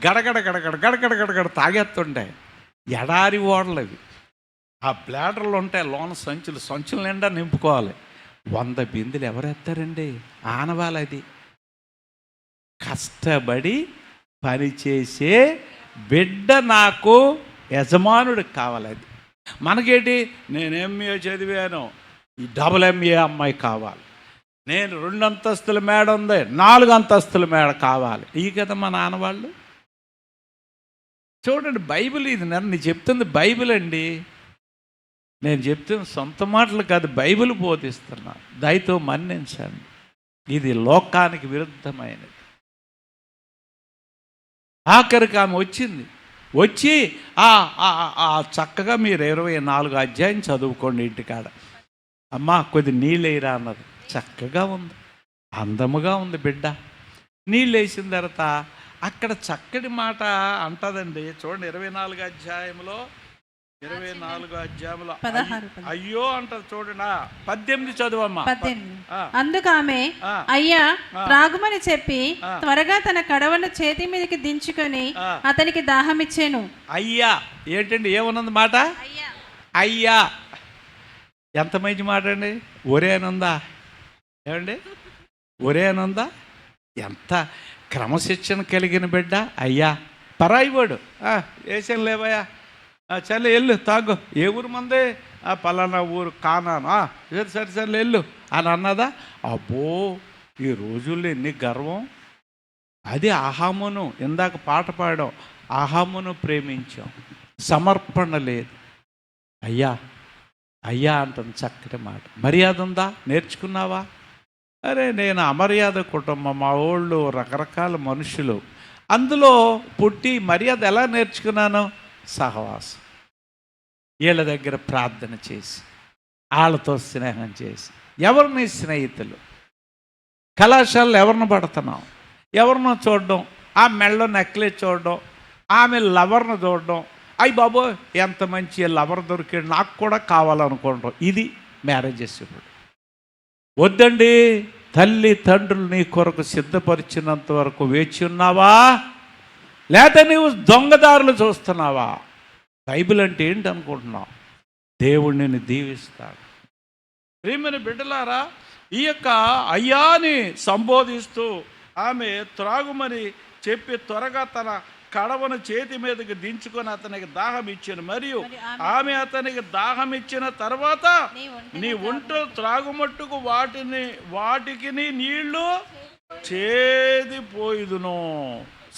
గడగడ గడగడ గడగడ గడగడ తాగేస్తుంటాయి. ఎడారి ఓడలు అవి. ఆ బ్లాడర్లు ఉంటాయి లోన సంచుల నిండా నింపుకోవాలి. 100 బిందులు ఎవరెత్తారండి? ఆనవాలది. కష్టపడి పనిచేసే బిడ్డ నాకు యజమానుడికి కావాలి. అది మనకేంటి? నేను ఎంఏ చదివాను, ఈ MA అమ్మాయి కావాలి, నేను 2 అంతస్తుల మేడ ఉంది, 4 అంతస్తుల మేడ కావాలి. ఈ కదా మా నాన్నవాళ్ళు. చూడండి, బైబిల్ ఇది. నేను చెప్తుంది బైబిల్ అండి. నేను చెప్తున్న సొంత మాటలు కాదు, బైబిల్ బోధిస్తున్నా. దయతో మన్నించండి, ఇది లోకానికి విరుద్ధమైనది. ఆఖరికి ఆమె వచ్చి చక్కగా మీరు 24 అధ్యాయం చదువుకోండి ఇంటికాడ. అమ్మా కొద్ది నీళ్ళు వేయరా అన్నది. చక్కగా ఉంది, అందముగా ఉంది బిడ్డ. నీళ్ళు వేసిన తర్వాత అక్కడ చక్కటి మాట అంటదండి. చూడండి 24 అధ్యాయంలో 24 అధ్యాయంలో 16. అయ్యో అంటది చూడండి. 18 చదువమ్మా. 18. అందుకు ఆమె, అయ్యా త్రాగుమని చెప్పి త్వరగా తన కడవను చేతి మీదకి దించుకొని అతనికి దాహమిచ్చాను. అయ్యా ఏంటండి, ఏమన్నది మాట? అయ్యా. ఎంత మంచి మాట అండి. ఒరే అనుందా ఏమండి? ఒరే అనుందా? ఎంత క్రమశిక్షణ కలిగిన బిడ్డ. అయ్యా పరాయివాడు. వేసాను లేవయ్యా, చల్లే వెళ్ళు తాగు. ఏ ఊరు మంది? పలానా ఊరు కానాను. సరే సరే సరే వెళ్ళు అని అన్నదా? అబ్బో, ఈ రోజుల్లో ఎన్ని గర్వం. అది ఆహామును, ఇందాక పాట పాడాం, ఆహామును ప్రేమించాం, సమర్పణ లేదు. అయ్యా అయ్యా అంటుంది చక్కటి మాట. మర్యాద ఉందా? నేర్చుకున్నావా? అరే నేను అమర్యాద కుటుంబం, మా వాళ్ళు రకరకాల మనుషులు, అందులో పుట్టి మర్యాద ఎలా నేర్చుకున్నాను? సహవాసం. వీళ్ళ దగ్గర ప్రార్థన చేసి, వాళ్ళతో స్నేహం చేసి. ఎవరిని స్నేహితులు? కళాశాలలో ఎవరిని పడుతున్నాం? ఎవరినో చూడడం, ఆ మెళ్ళో నెక్లెస్ చూడడం, ఆమె లవర్ను చూడడం. అయ్యి బాబో ఎంత మంచి లవర్ దొరికాడు, నాకు కూడా కావాలనుకోవడం. ఇది మ్యారేజెస్. ఇప్పుడు వద్దండి. తల్లి తండ్రులు నీ కొరకు సిద్ధపరిచినంత వరకు వేచి ఉన్నావా, లేక నీవు దొంగదారులు చూస్తున్నావా? బైబిల్ అంటే ఏంటి అనుకుంటున్నావు? దేవుడిని దీవిస్తాడు. ప్రియమైన బిడ్డలారా, ఈ యొక్క అయ్యాని సంబోధిస్తూ ఆమె త్రాగుమని చెప్పి త్వరగా తన కడవను చేతి మీదకి దించుకొని అతనికి దాహం ఇచ్చాను. మరియు ఆమె అతనికి దాహం ఇచ్చిన తర్వాత, నీ ఒంటలు త్రాగుమట్టుకు వాటికి నీళ్లు చేదిపోయిదును.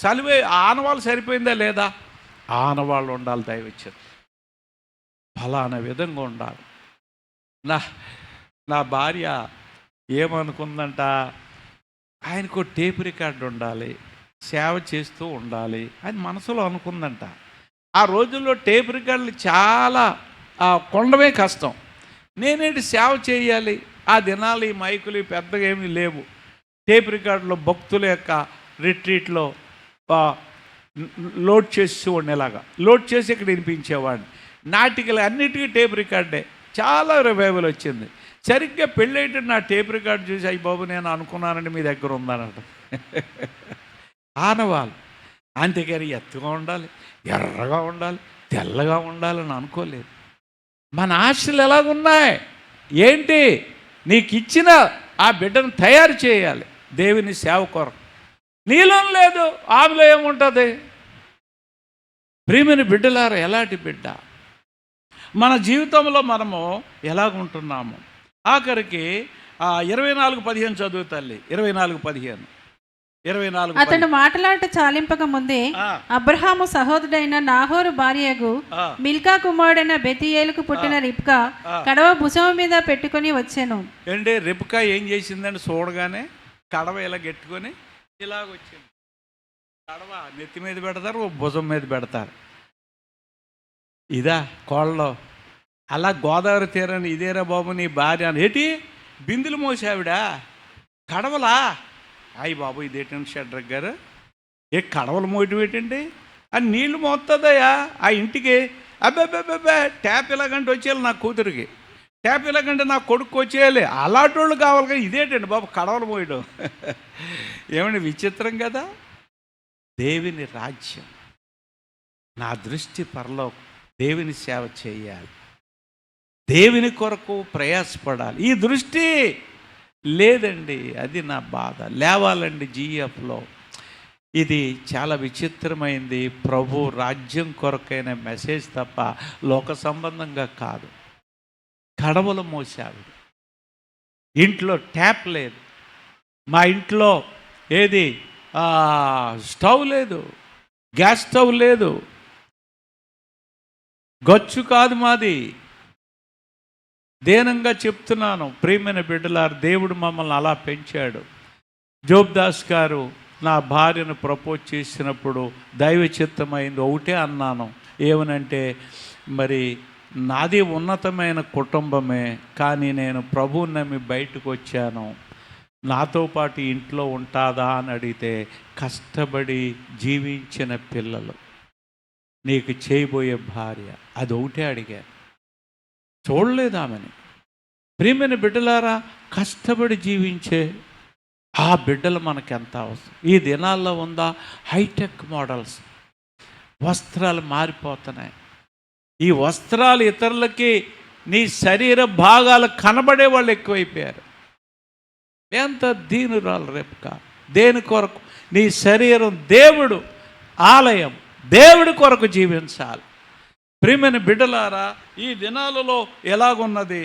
సలివే ఆనవాళ్ళు సరిపోయిందా లేదా? ఆనవాళ్ళు ఉండాలి. దైవచ్ఛేదం ఫలానా విధంగా ఉండాలి. నా భార్య ఏమనుకుందంట, ఆయనకు టేప్ రికార్డు ఉండాలి, సేవ చేస్తూ ఉండాలి అని మనసులో అనుకుందంట. ఆ రోజుల్లో టేప్ రికార్డులు చాలా కొండమే కష్టం. నేనేంటి సేవ చేయాలి? ఆ దినాలు ఈ మైకులు పెద్దగా ఏమీ లేవు. టేప్ రికార్డులో భక్తుల యొక్క రిట్రీట్లో లోడ్ చేసి ఉండేలాగా లోడ్ చేసి ఇక్కడ వినిపించేవాడిని. నాటికలు అన్నిటికీ టేప్ రికార్డే. చాలా రివైవల్ వచ్చింది. సరిగ్గా పెళ్ళైతే నా టేప్ రికార్డు చూసి, అయ్యి బాబు నేను అనుకున్నానండి మీ దగ్గర ఉందనట. ఆనవాళ్ళు. అంతేగాని ఎత్తుగా ఉండాలి, ఎర్రగా ఉండాలి, తెల్లగా ఉండాలని అనుకోలేదు. మన ఆశలు ఎలాగున్నాయి? ఏంటి? నీకు ఇచ్చిన ఆ బిడ్డను తయారు చేయాలి దేవుని సేవ కొరకు. నీలో లేదు, ఆమెలో ఏముంటుంది? ప్రియమైన బిడ్డలారా, ఎలాంటి బిడ్డ? మన జీవితంలో మనము ఎలాగుంటున్నాము? ఆఖరికి 24:15 చదువు తల్లి. 24:15. అతను మాటలాట చాలింపక ముందే అబ్రహాము సహోదరుడైన నాహోరు భార్యకు మిల్కా కుమారుడైన బెతీయేలుకు పుట్టిన రిబ్కా కడవ భుజం మీద పెట్టుకొని వచ్చాను. ఏంటి రిబ్కా ఏం చేసిందని చూడగానే కడవ ఇలా గెట్టుకొని ఇలాగొచ్చింది. కడవ నెత్తి మీద పెడతారు, భుజం మీద పెడతారు. ఇదా కోళ్ళలో అలా గోదావరి తీరాన్ని ఇదేరా బాబు నీ భార్య అని ఏంటి బిందులు మోసావిడా కడవలా? అయ్యి బాబు ఇదేంటండి షడ్రగ్ గారు, ఏ కడవలు మోయటం ఏంటండి అని నీళ్లు మోస్తుందయ్యా ఆ ఇంటికి. అబ్బాబ్బాబ్బా ట్యాప్ ఇలాగంటే వచ్చేయాలి నా కూతురికి, ట్యాప్ ఇలాగంటే నా కొడుకు వచ్చేయాలి, అలాంటి వాళ్ళు కావాలి కానీ ఇదేంటండి బాబు కడవలు మోయడం. ఏమండి విచిత్రం కదా. దేవుని రాజ్యం, నా దృష్టి పరలోకం. దేవుని సేవ చేయాలి, దేవుని కొరకు ప్రయాసపడాలి. ఈ దృష్టి లేదండి, అది నా బాధ. లేవాలండి జీఎఫ్లో. ఇది చాలా విచిత్రమైంది. ప్రభు రాజ్యం కొరకైన మెసేజ్ తప్ప లోక సంబంధంగా కాదు. కడవలు మోసాడు. ఇంట్లో ట్యాప్ లేదు, మా ఇంట్లో ఏది స్టవ్ లేదు, గ్యాస్ స్టవ్ లేదు, గచ్చు కాదు మాది. దేనంగా చెప్తున్నాను ప్రియమైన బిడ్డలారు, దేవుడు మమ్మల్ని అలా పెంచాడు. జోబ్ దాస్ గారు నా భార్యను ప్రపోజ్ చేసినప్పుడు దైవ చిత్తమైంది ఒకటే అన్నాను. ఏమనంటే, మరి నాది ఉన్నతమైన కుటుంబమే, కానీ నేను ప్రభువుని నమ్మి బయటకు వచ్చాను. నాతో పాటు ఇంట్లో ఉంటుందా అని అడిగితే కష్టపడి జీవించిన పిల్లలు, నీకు చేయబోయే భార్య, అది ఒకటే అడిగారు. చూడలేదు ఆమెని. ప్రియమైన బిడ్డలారా, కష్టపడి జీవించే ఆ బిడ్డలు మనకెంత అవసరం. ఈ దినాల్లో ఉందా హైటెక్ మోడల్స్, వస్త్రాలు మారిపోతున్నాయి. ఈ వస్త్రాలు ఇతరులకి నీ శరీర భాగాలు కనబడే వాళ్ళు ఎక్కువైపోయారు. ఎంత దీనురాలు రేపుక. దేని కొరకు? నీ శరీరం దేవుడు ఆలయం, దేవుడి కొరకు జీవించాలి. ప్రియమైన బిడ్డలారా, ఈ దినాలలో ఎలాగున్నది?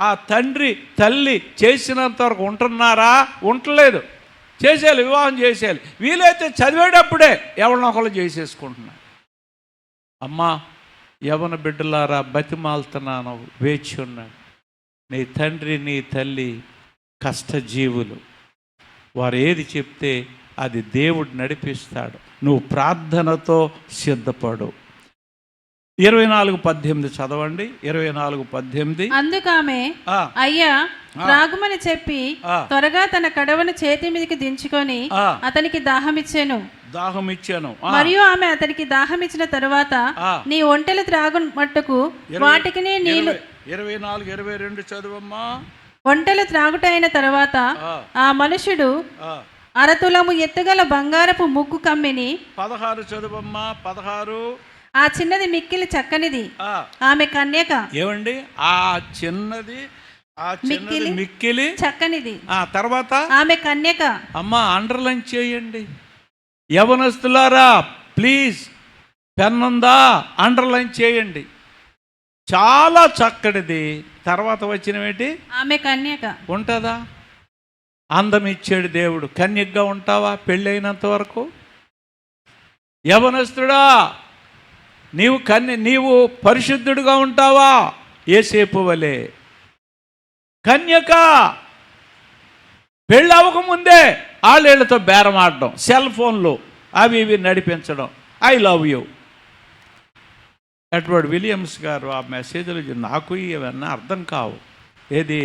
ఆ తండ్రి తల్లి చేసినంత వరకు ఉంటున్నారా? ఉండలేదు. చేసేయాలి, వివాహం చేసేయాలి. వీలైతే చదివేటప్పుడే ఎవరినొకరు చేసేసుకుంటున్నారు. అమ్మా, యవన బిడ్డలారా, బతిమాలుతున్నాను, వేచి ఉన్నాడు. నీ తండ్రి నీ తల్లి కష్టజీవులు. వారు ఏది చెప్తే అది దేవుడు నడిపిస్తాడు. నువ్వు ప్రార్థనతో సిద్ధపడు. 24:18 చదవండి. 24:18. అందుకామె, అయ్యా త్రాగుమని చెప్పి త్వరగా తన కడవను చేతి మీదకి దించుకొని అతనికి దాహమిచ్చాను. మరియు ఆమె అతనికి దాహమిచ్చిన తరువాత, నీ ఒంటెలు త్రాగు మట్టుకు వాటికి నీళ్లు. 24:22 చదువమ్మా. ఒంటెలు త్రాగుట అయిన తర్వాత ఆ మనుషుడు అరతులము ఎత్తుగల బంగారపు ముగ్గు కమ్మిని. 16 చదువమ్మా. 16. ఆ చిన్నది మిక్కిలి చక్కనిది, ఆమె కన్యక. ఏమండి? ఆ చిన్నది మిక్కిలి చక్కనిది. తర్వాత ఆమె కన్యక. అమ్మా, అండర్లైన్ చేయండి యవనస్తులారా, ప్లీజ్. పెన్నుందా? అండర్లైన్ చేయండి. చాలా చక్కటిది. తర్వాత వచ్చినవేంటి? ఆమె కన్యక. ఉంటుందా? అందం ఇచ్చాడు దేవుడు. కన్యకగా ఉంటావా పెళ్ళైనంత వరకు? యవనస్తుడా, నీవు పరిశుద్ధుడుగా ఉంటావా? యేసేపు వలె. కన్యక పెళ్ళి అవ్వకముందే ఆళ్ళతో బేరం ఆడడం, సెల్ ఫోన్లు అవి ఇవి నడిపించడం. I love you. Edward Williams గారు ఆ మెసేజ్లు నాకు ఇవన్నీ అర్థం కావు. ఏది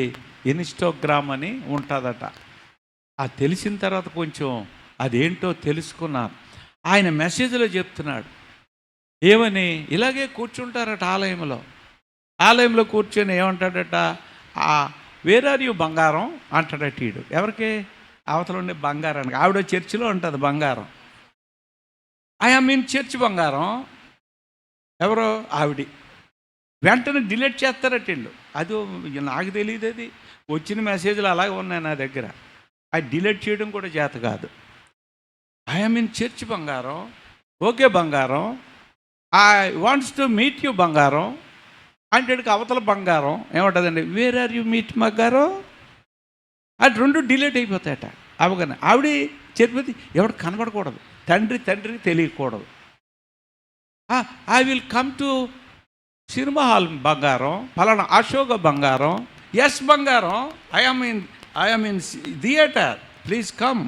ఇన్స్టాగ్రామ్ అని ఉంటుందట. ఆ తెలిసిన తర్వాత కొంచెం అదేంటో తెలుసుకున్నాను. ఆయన మెసేజ్లో చెప్తున్నాడు ఏమని, ఇలాగే కూర్చుంటారట ఆలయంలో కూర్చొని ఏమంటాడట, వేర్ ఆర్ యూ బంగారం అంటాడట. ఈడు ఎవరికి? అవతల ఉండే బంగారానికి. ఆవిడ చర్చిలో ఉంటుంది బంగారం. ఐ మీన్ చర్చ్ బంగారం. ఎవరో ఆవిడి. వెంటనే డిలీట్ చేస్తారట వీళ్ళు. అది నాకు తెలియదు. అది వచ్చిన మెసేజ్లు అలాగే ఉన్నాయి నా దగ్గర. అది డిలీట్ చేయడం కూడా చేత కాదు. ఐ మీన్ చర్చ్ బంగారం. ఓకే బంగారం. I wants to meet you బంగారం అంటే అవతల బంగారం ఏమంటుందండి, వేర్ ఆర్ యూ మీట్ బంగారం. అది రెండు డిలీట్ అయిపోతాయట. అవగానే ఆవిడ చెప్పేది ఎవడు కనబడకూడదు, తండ్రికి తెలియకూడదు. I will come to cinema hall బంగారం, ఫలానా అశోక బంగారం, ఎస్ బంగారం, I am in theatre, please come.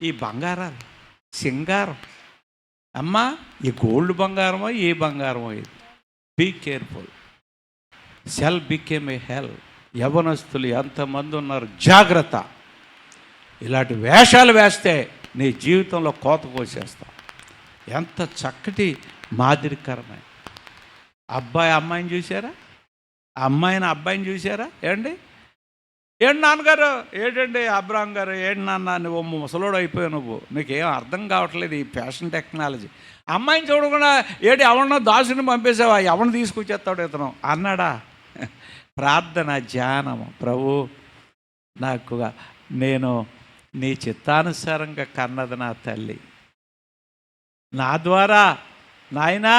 ఈ బంగారాలు సింగారం. అమ్మా, ఈ గోల్డ్ బంగారమో ఏ బంగారమో ఇది. Be careful. Cell became a hell. యవనస్తులు ఎంతమంది ఉన్నారు, జాగ్రత్త. ఇలాంటి వేషాలు వేస్తే నీ జీవితంలో కోత కోసేస్తాం. ఎంత చక్కటి మాదిరికరమైన అమ్మాయిని చూసారా? అబ్బాయిని చూసారా? ఏంటి నాన్నగారు, ఏంటండి అబ్రాహం గారు, ఏంటి నాన్న నువ్వు ముసలోడు అయిపోయావు, నీకేం అర్థం కావట్లేదు ఈ ఫ్యాషన్ టెక్నాలజీ. అమ్మాయిని చూడకుండా ఏంటి ఎవరన్నా దాసుని పంపేసావా, ఎవరిని తీసుకొచ్చేస్తాడు ఇతను అన్నాడా? ప్రార్థన ధ్యానము. ప్రభు, నేను నీ చిత్తానుసారంగా కన్నది నా తల్లి, నా ద్వారా నాయనా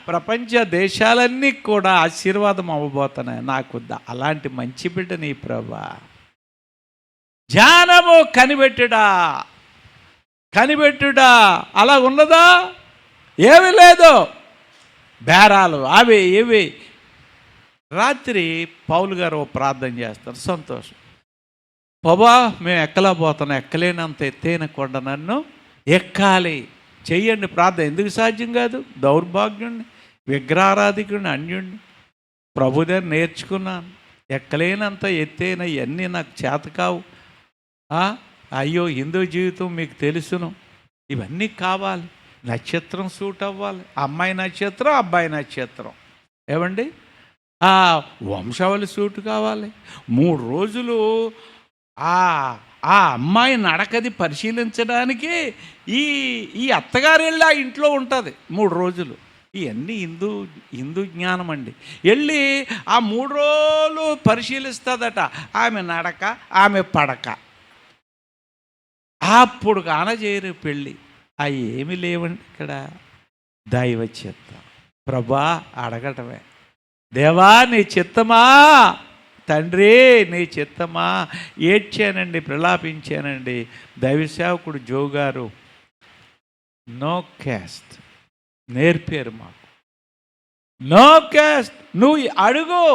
ప్రపంచ దేశాలన్నీ కూడా ఆశీర్వాదం అవ్వబోతున్నాయి. నాకు అలాంటి మంచి బిడ్డ నీ ప్రభా. ధ్యానము కనిపెట్టుడా అలా ఉన్నదా? ఏమీ లేదు. బేరాలు అవి ఇవి. రాత్రి పౌలు గారు ప్రార్థన చేస్తారు. సంతోషం. ప్రభా, మేము ఎక్కలేకపోతున్నాం, ఎక్కలేనంత ఎత్తైన కొండ నన్ను ఎక్కాలి. చెయ్యండి ప్రార్థన. ఎందుకు సాధ్యం కాదు? దౌర్భాగ్యుణ్ణి, విగ్రహారాధికుడిని, అన్యుణ్ణి. ప్రభు దగ్గర నేర్చుకున్నాను. ఎక్కలేనంత ఎత్తైన ఇవన్నీ నాకు చేత కావు. అయ్యో హిందూ జీవితం మీకు తెలుసును, ఇవన్నీ కావాలి. నక్షత్రం సూట్ అవ్వాలి, అమ్మాయి నక్షత్రం అబ్బాయి నక్షత్రం, ఏమండి వంశావళి సూట్ కావాలి. 3 రోజులు ఆ అమ్మాయి నడకది పరిశీలించడానికి ఈ అత్తగారు వెళ్ళి ఆ ఇంట్లో ఉంటుంది 3 రోజులు. ఇవన్నీ హిందూ జ్ఞానం అండి. వెళ్ళి ఆ 3 రోజులు పరిశీలిస్తుందట ఆమె నడక, ఆమె పడక. అప్పుడు కానజేయరు పెళ్ళి. అవి ఏమి లేవండి ఇక్కడ. దైవ చిత్తం, ప్రభా అడగటమే, దేవా నీ చిత్తమా, తండ్రి నీ చిత్తమా. ఏడ్చానండి, ప్రలాపించానండి. దైవ సేవకుడు జో గారు నో క్యాస్ట్ నేర్పారు మాకు. నో క్యాస్ట్, నువ్వు అడుగు,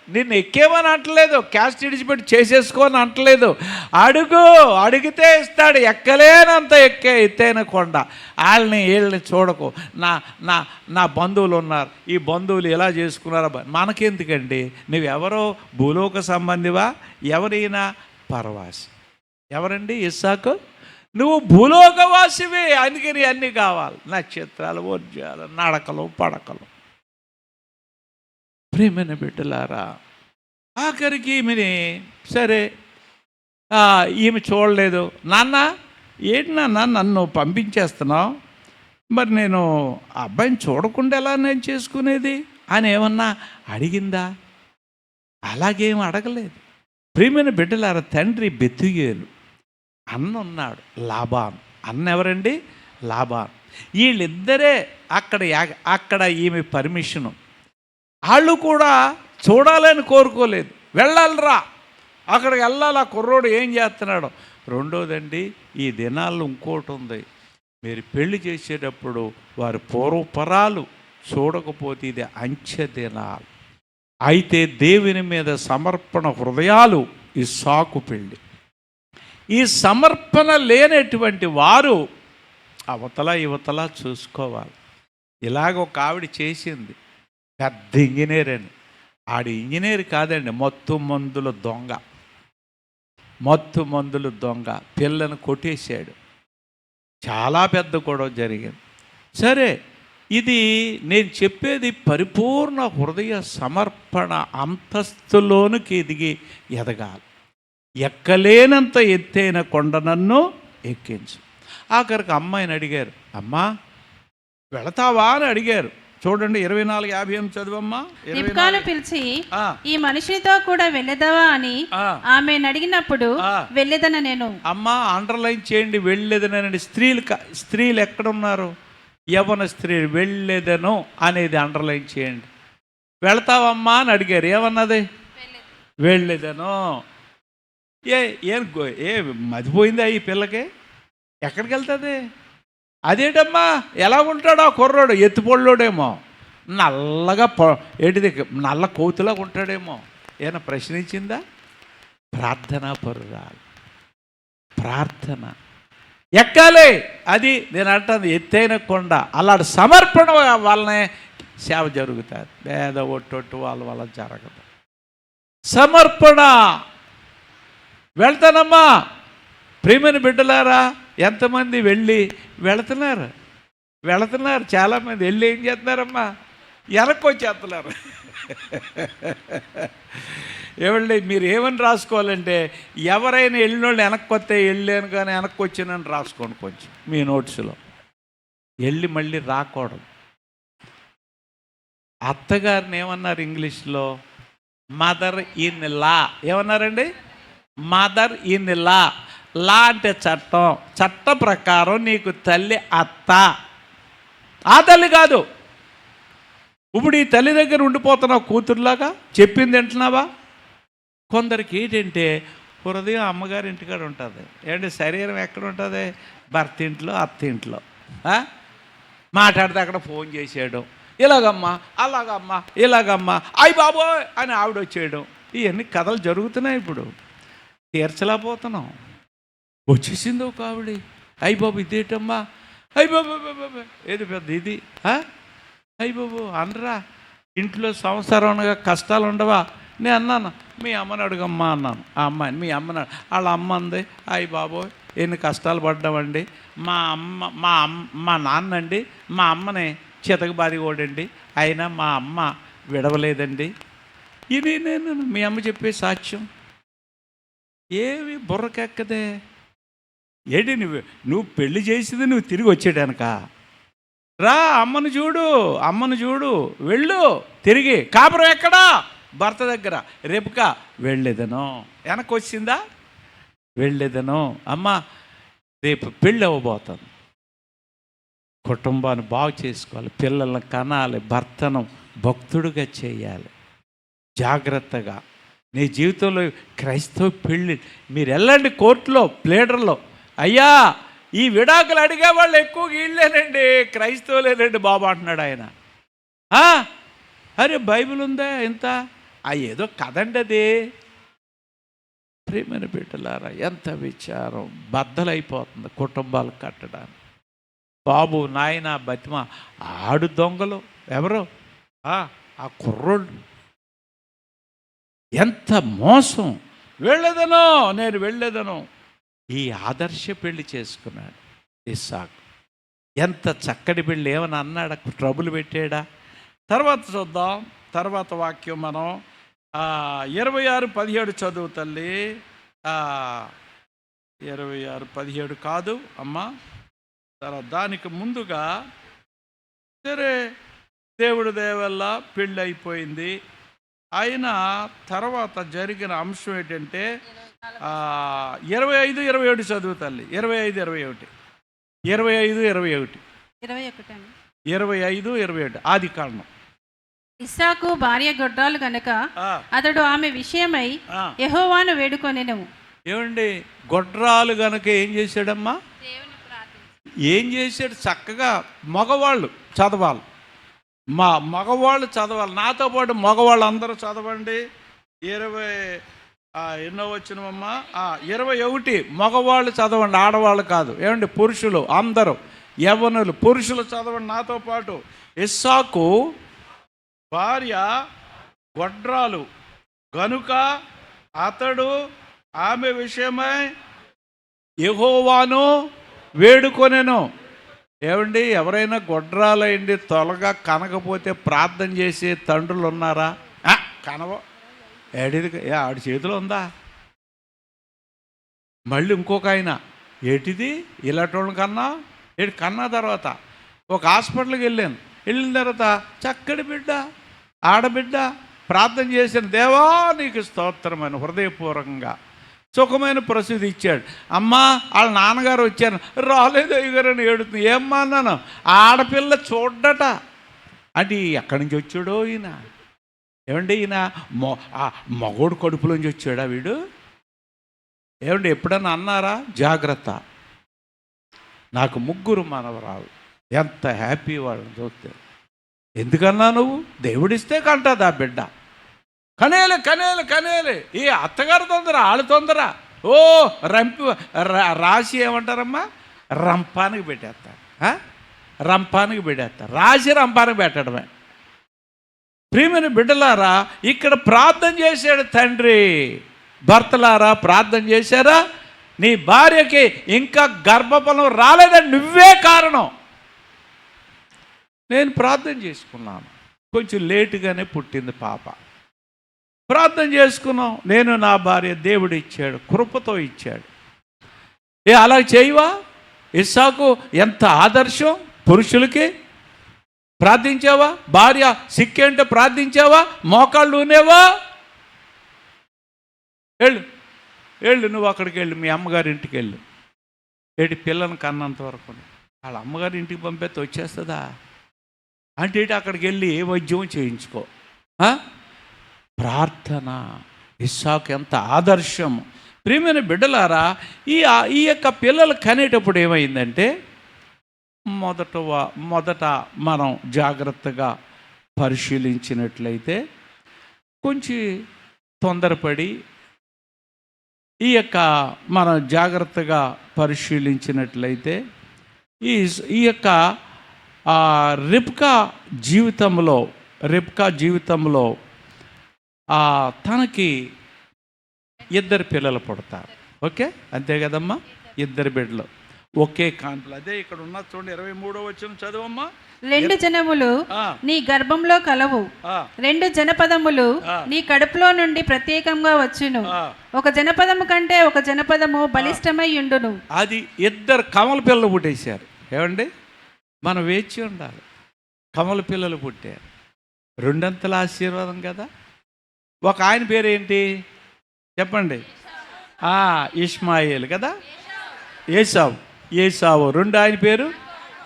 నిన్ను ఎక్కేమని అంటలేదు, క్యాస్ట్ విడిచిపెట్టి చేసేసుకోని అంటలేదు. అడిగితే ఇస్తాడు. ఎక్కలేనంత ఎత్తైన కొండ. వీళ్ళని చూడకు. నా బంధువులు ఉన్నారు, ఈ బంధువులు ఎలా చేసుకున్నారా, మనకెందుకండి? నువ్వెవరో భూలోక సంబంధివా? ఎవరైనా పరవాసి. ఎవరండి? ఇస్సాకు, నువ్వు భూలోకవాసివే, అందుకని అన్నీ కావాలి. నక్షత్రాలు, వర్జాలు, నడకలు, పడకలు. ప్రేమైన బిడ్డలారా, ఆఖరికి ఈమెని సరే ఈమె చూడలేదు. నాన్న ఏంటి నాన్న నన్ను పంపించేస్తున్నావు, మరి నేను ఆ అబ్బాయిని చూడకుండా ఎలా నేను చేసుకునేది అని ఏమన్నా అడిగిందా? అలాగేం అడగలేదు. ప్రియమైన బిడ్డలారా, తండ్రి బెతుయేలు, అన్న ఉన్నాడు లాబాను. అన్న ఎవరండి? లాబాను. వీళ్ళిద్దరే అక్కడ ఈమె పర్మిషను. వాళ్ళు కూడా చూడాలని కోరుకోలేదు. వెళ్ళాలిరా, అక్కడికి వెళ్ళాలి. ఆ కుర్రోడు ఏం చేస్తున్నాడు. రెండోదండి, ఈ దినాల్లో ఇంకోటి ఉంది. మీరు పెళ్లి చేసేటప్పుడు వారి పూర్వపరాలు చూడకపోతే ఇది అంచె దినాలు. అయితే దేవుని మీద సమర్పణ హృదయాలు ఈ సాకు పెళ్ళి. ఈ సమర్పణ లేనటువంటి వారు అవతల యువతల చూసుకోవాలి. ఇలాగ ఒక ఆవిడ చేసింది, పెద్ద ఇంజనీర్ అని. ఆడు ఇంజనీర్ కాదండి, మత్తు మందుల దొంగ. పిల్లను కొట్టేశాడు. చాలా పెద్ద గొడవ జరిగింది. సరే, ఇది నేను చెప్పేది పరిపూర్ణ హృదయ సమర్పణ అంతస్తులోనికి ఎదగాలి. ఎక్కలేనంత ఎత్తైన కొండ నన్ను ఎక్కించు. ఆఖరికి అమ్మాయిని అడిగారు, అమ్మా వెళతావా అని అడిగారు. చూడండి 24:58 చదువమ్మా. రిబ్కాను పిలిచి ఈ మనిషితో కూడా వెళ్ళేదవా అని ఆమె అడిగినప్పుడు వెళ్ళేదన నేను. అమ్మా అండర్లైన్ చేయండి, వెళ్ళేదనండి. స్త్రీలు ఎక్కడున్నారు? యవన స్త్రీలు. వెళ్ళేదను అనేది అండర్లైన్ చేయండి. వెళతావమ్మా అని అడిగారు. ఏమన్నది? వెళ్ళేదను. ఏ మతిపోయిందా ఈ పిల్లకి? ఎక్కడికి వెళ్తుంది? అదేంటమ్మా ఎలా ఉంటాడో ఆ కుర్రోడు? ఎత్తుపొళ్ళోడేమో, నల్లగా ఏంటిది నల్ల కోతులాగా ఉంటాడేమో. ఏమైనా ప్రశ్నించిందా? ప్రార్థనా పరురాలు. ప్రార్థన ఎక్కాలి. అది నేను అంటాను, ఎత్తైన కొండ. అలాంటి సమర్పణ వల్లనే సేవ జరుగుతుంది. పేద ఒట్టొట్టు వాళ్ళ జరగదు. సమర్పణ. వెళ్తానమ్మా. ప్రియమైన బిడ్డలారా, ఎంతమంది వెళుతున్నారు చాలామంది వెళ్ళి ఏం చేస్తున్నారమ్మా? వెనక్కి వచ్చేస్తున్నారు. ఏమండి, మీరు ఏమని రాసుకోవాలంటే, ఎవరైనా వెళ్ళినోళ్ళు వెనక్కి వస్తే వెళ్ళాను కానీ వెనక్కి వచ్చానని రాసుకోండి కొంచెం మీ నోట్స్లో. వెళ్ళి మళ్ళీ రాకూడదు. అత్తగారిని ఏమన్నారు ఇంగ్లీష్లో? Mother in law. ఏమన్నారండి? మదర్ ఇన్ లా. లా అంటే చట్టం ప్రకారం నీకు తల్లి అత్త. ఆ తల్లి కాదు. ఇప్పుడు ఈ తల్లి దగ్గర ఉండిపోతున్నావు కూతురులాగా, చెప్పింది వింటున్నావా? కొందరికి ఏంటంటే హృదయం అమ్మగారి ఇంటికాడ ఉంటుంది. ఏంటంటే శరీరం ఎక్కడ ఉంటుంది? భర్త ఇంట్లో, అత్త ఇంట్లో. మాట్లాడితే అక్కడ ఫోన్ చేసేయడం, ఇలాగమ్మా అలాగమ్మా ఇలాగమ్మా, అయ్య బాబోయ్ అని ఆవిడ వచ్చేయడం. ఇవన్నీ కథలు జరుగుతున్నాయి. ఇప్పుడు తీర్చలేకపోతున్నాం. వచ్చేసింది ఒక ఆవిడ, అయ్య బాబు ఇదేటమ్మా, అయ్య బాబు ఏది పెద్ద ఇది, అయ్య బాబు అనరా, ఇంట్లో సంవత్సరంగా కష్టాలు ఉండవా? నేను అన్నాను, మీ అమ్మని అడుగమ్మా అన్నాను. ఆ అమ్మాయిని మీ అమ్మని వాళ్ళ అమ్మ అంది, అయ్యి బాబోయ్ ఎన్ని కష్టాలు పడ్డామండి, మా నాన్నండి మా అమ్మని చితకు బాదిగోడండి, అయినా మా అమ్మ విడవలేదండి. ఇది నేను మీ అమ్మ చెప్పే సాక్ష్యం ఏమి బుర్రకెక్కదే. ఏంటి నువ్వు పెళ్లి చేసింది నువ్వు తిరిగి వచ్చేటానుక? రా అమ్మను చూడు వెళ్ళు తిరిగి. కాపురం ఎక్కడా? భర్త దగ్గర. రేపుకా వెళ్ళేదను. వెనక్కి వచ్చిందా? వెళ్ళేదను. అమ్మ రేపు పెళ్ళి అవ్వబోతాను, కుటుంబాన్ని బాగు చేసుకోవాలి, పిల్లల్ని కనాలి, భర్తను భక్తుడిగా చేయాలి. జాగ్రత్తగా నీ జీవితంలో క్రైస్తవ పెళ్ళి మీరు వెళ్ళండి కోర్టులో ప్లేడర్లో, అయ్యా ఈ విడాకులు అడిగే వాళ్ళు ఎక్కువ వీళ్ళేనండి, క్రైస్తవులేనండి బాబు అంటున్నాడు ఆయన. అరే బైబిల్ ఉందా ఇంత? ఏదో కదండి అది. ప్రియమైన బిడ్డలారా, ఎంత విచారం, బద్దలైపోతుంది కుటుంబాలు కట్టడానికి. బాబు నాయన బతిమ ఆడు దొంగలు ఎవరు? ఆ కుర్రోళ్ళు. ఎంత మోసం. నేను వెళ్ళేదను. ఈ ఆదర్శ పెళ్లి చేసుకున్నాడు ఇస్సాకు. ఎంత చక్కటి పెళ్ళి. ఏమని అన్నాడా? ట్రబుల్ పెట్టాడా? తర్వాత చూద్దాం. తర్వాత వాక్యం మనం 26:17 చదువు తల్లి. 26:17 కాదు అమ్మా, తర్వాత దానికి ముందుగా సరే దేవుడి దయ వల్ల పెళ్ళి అయిపోయింది. అయినా తర్వాత జరిగిన అంశం ఏంటంటే 25:27 చదువు తల్లి. 25:21 ఆది కారణం. ఇస్సాకు భార్య గొడ్రాలు గనక అతడు ఆమె విషయమై యెహోవాను వేడుకొనెను. ఏమండి గొడ్రాలు గనక ఏం చేశాడమ్మా? ఏం చేశాడు? చక్కగా మగవాళ్ళు చదవాలి, మగవాళ్ళు చదవాలి. నాతో పాటు మగవాళ్ళు అందరూ చదవండి. 20 వచ్చినమ్మా 21 మగవాళ్ళు చదవండి, ఆడవాళ్ళు కాదు. ఏమండి పురుషులు అందరూ, యవ్వనులు పురుషులు చదవండి నాతో పాటు. ఇస్సాకు భార్య గొడ్రాలు గనుక అతడు ఆమె విషయమై యెహోవాను వేడుకొనెను. ఏమండి ఎవరైనా గొడ్రాలైంది త్వరగా కనకపోతే ప్రార్థన చేసే తండ్రులు ఉన్నారా? కనవో ఏడిది ఆడి చేతిలో ఉందా? మళ్ళీ ఇంకొక ఆయన ఏటిది ఇలాంటి కన్నా కన్నా తర్వాత ఒక హాస్పిటల్కి వెళ్ళిన తర్వాత చక్కటి బిడ్డ ఆడబిడ్డ ప్రార్థన చేసిన, దేవా నీకు స్తోత్రమైన హృదయపూర్వకంగా సుఖమైన ప్రసూతి ఇచ్చాడు. అమ్మా వాళ్ళ నాన్నగారు వచ్చారు, రాలేదు అయ్యగారని ఏడుతుంది. ఏమ్మా అన్నాను, ఆడపిల్ల చూడ్డట. అంటే ఎక్కడి నుంచి వచ్చాడో ఈయన? ఏమండి ఈయన మగోడు కడుపులోంచి వచ్చాడా వీడు? ఏమండి ఎప్పుడన్నా అన్నారా? జాగ్రత్త, నాకు 3 మనవరాలు, ఎంత హ్యాపీ వాళ్ళని చూస్తే. ఎందుకన్నా నువ్వు దేవుడిస్తే కంటది ఆ బిడ్డ. కనేలు ఈ అత్తగారు తొందర, ఆళ్ళు తొందర. రాసి ఏమంటారమ్మా? రంపానికి పెట్టేస్తారు. రాసి రంపానికి పెట్టడమే. ప్రియమైన బిడ్డలారా, ఇక్కడ ప్రార్థన చేశాడు తండ్రి. భర్తలారా ప్రార్థన చేశారా? నీ భార్యకి ఇంకా గర్భఫలం రాలేదని నువ్వే కారణం. నేను ప్రార్థన చేసుకున్నాను, కొంచెం లేటుగానే పుట్టింది పాప. ప్రార్థన చేసుకున్నాం, నేను నా భార్య, దేవుడు ఇచ్చాడు, కృపతో ఇచ్చాడు. అలా చేయవా? ఇస్సాకు ఎంత ఆదర్శం పురుషులకి. ప్రార్థించావా? భార్య సిక్కేంటే ప్రార్థించావా? మోకాళ్ళు ఊనేవా? వెళ్ళు నువ్వు అక్కడికి వెళ్ళు, మీ అమ్మగారి ఇంటికి వెళ్ళు. పిల్లలను కన్నంత వరకు వాళ్ళ అమ్మగారి ఇంటికి పంపేస్తే వచ్చేస్తుందా? అంటే అక్కడికి వెళ్ళి ఏ వైద్యం చేయించుకో. ప్రార్థన. ఇస్సాకు ఎంత ఆదర్శం. ప్రియమైన బిడ్డలారా, ఈ యొక్క పిల్లలు కనేటప్పుడు ఏమైందంటే మొదట మనం జాగ్రత్తగా పరిశీలించినట్లయితే, కొంచెం తొందరపడి మనం జాగ్రత్తగా పరిశీలించినట్లయితే ఈ యొక్క రిబ్కా జీవితంలో తనకి ఇద్దరు పిల్లలు పుడతారు. ఓకే, అంతే కదమ్మా, ఇద్దరు బిడ్డలు ఒకే కాన్పులు. అదే ఇక్కడ ఉన్న చూడండి 23వ వచనం చదవమ్మా. 2 జనములు నీ గర్భంలో కలవు, 2 జనపదములు నీ కడుపులో నుండి ప్రత్యేకంగా వచ్చును, ఒక జనపదము కంటే ఒక జనపదము బలిష్టమై ఉండును. అది ఇద్దరు కమల పిల్లలు పుట్టేశారు. ఏమండి, మనం వేచి ఉండాలి. కమల పిల్లలు పుట్టారు, రెండంతల ఆశీర్వాదం కదా. ఒక ఆయన పేరు ఏంటి చెప్పండి? ఇష్మాయేల్ కదా, ఏసావు. ఏసావు రెండు ఆయన పేరు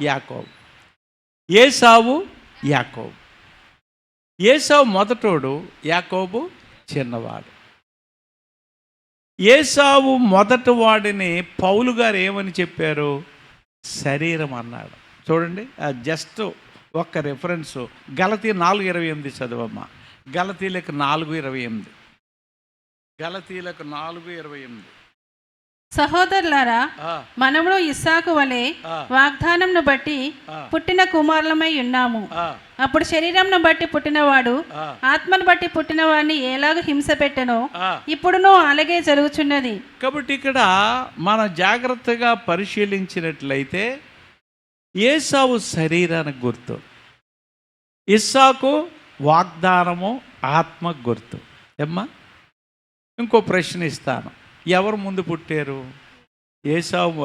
యాకోబు. ఏసావు యాకోబు. ఏసావు మొదటోడు, యాకోబు చిన్నవాడు. ఏసావు మొదటి వాడిని పౌలు గారు ఏమని చెప్పారు? శరీరం అన్నాడు. చూడండి, జస్ట్ ఒక్క రెఫరెన్సు. గలతీ 4:28 చదవమ్మా. గలతీలకు 4:28. గలతీలకు 4:28. సహోదరులారా, మనము ఇస్సాకు వలె వాగ్దానంను బట్టి పుట్టిన కుమారులమై ఉన్నాము. అప్పుడు శరీరంను బట్టి పుట్టినవాడు ఆత్మను బట్టి పుట్టిన వాడిని ఎలాగ హింస పెట్టెనో ఇప్పుడును అలాగే జరుగుచున్నది. కాబట్టి ఇక్కడ మనం జాగ్రత్తగా పరిశీలించినట్లయితే ఏసావు శరీరానికి గుర్తు, ఇస్సాకు వాగ్దానము ఆత్మ గుర్తు. ఏమ్మా, ఇంకో ప్రశ్న ఇస్తాను. ఎవరు ముందు పుట్టారు? ఏసావు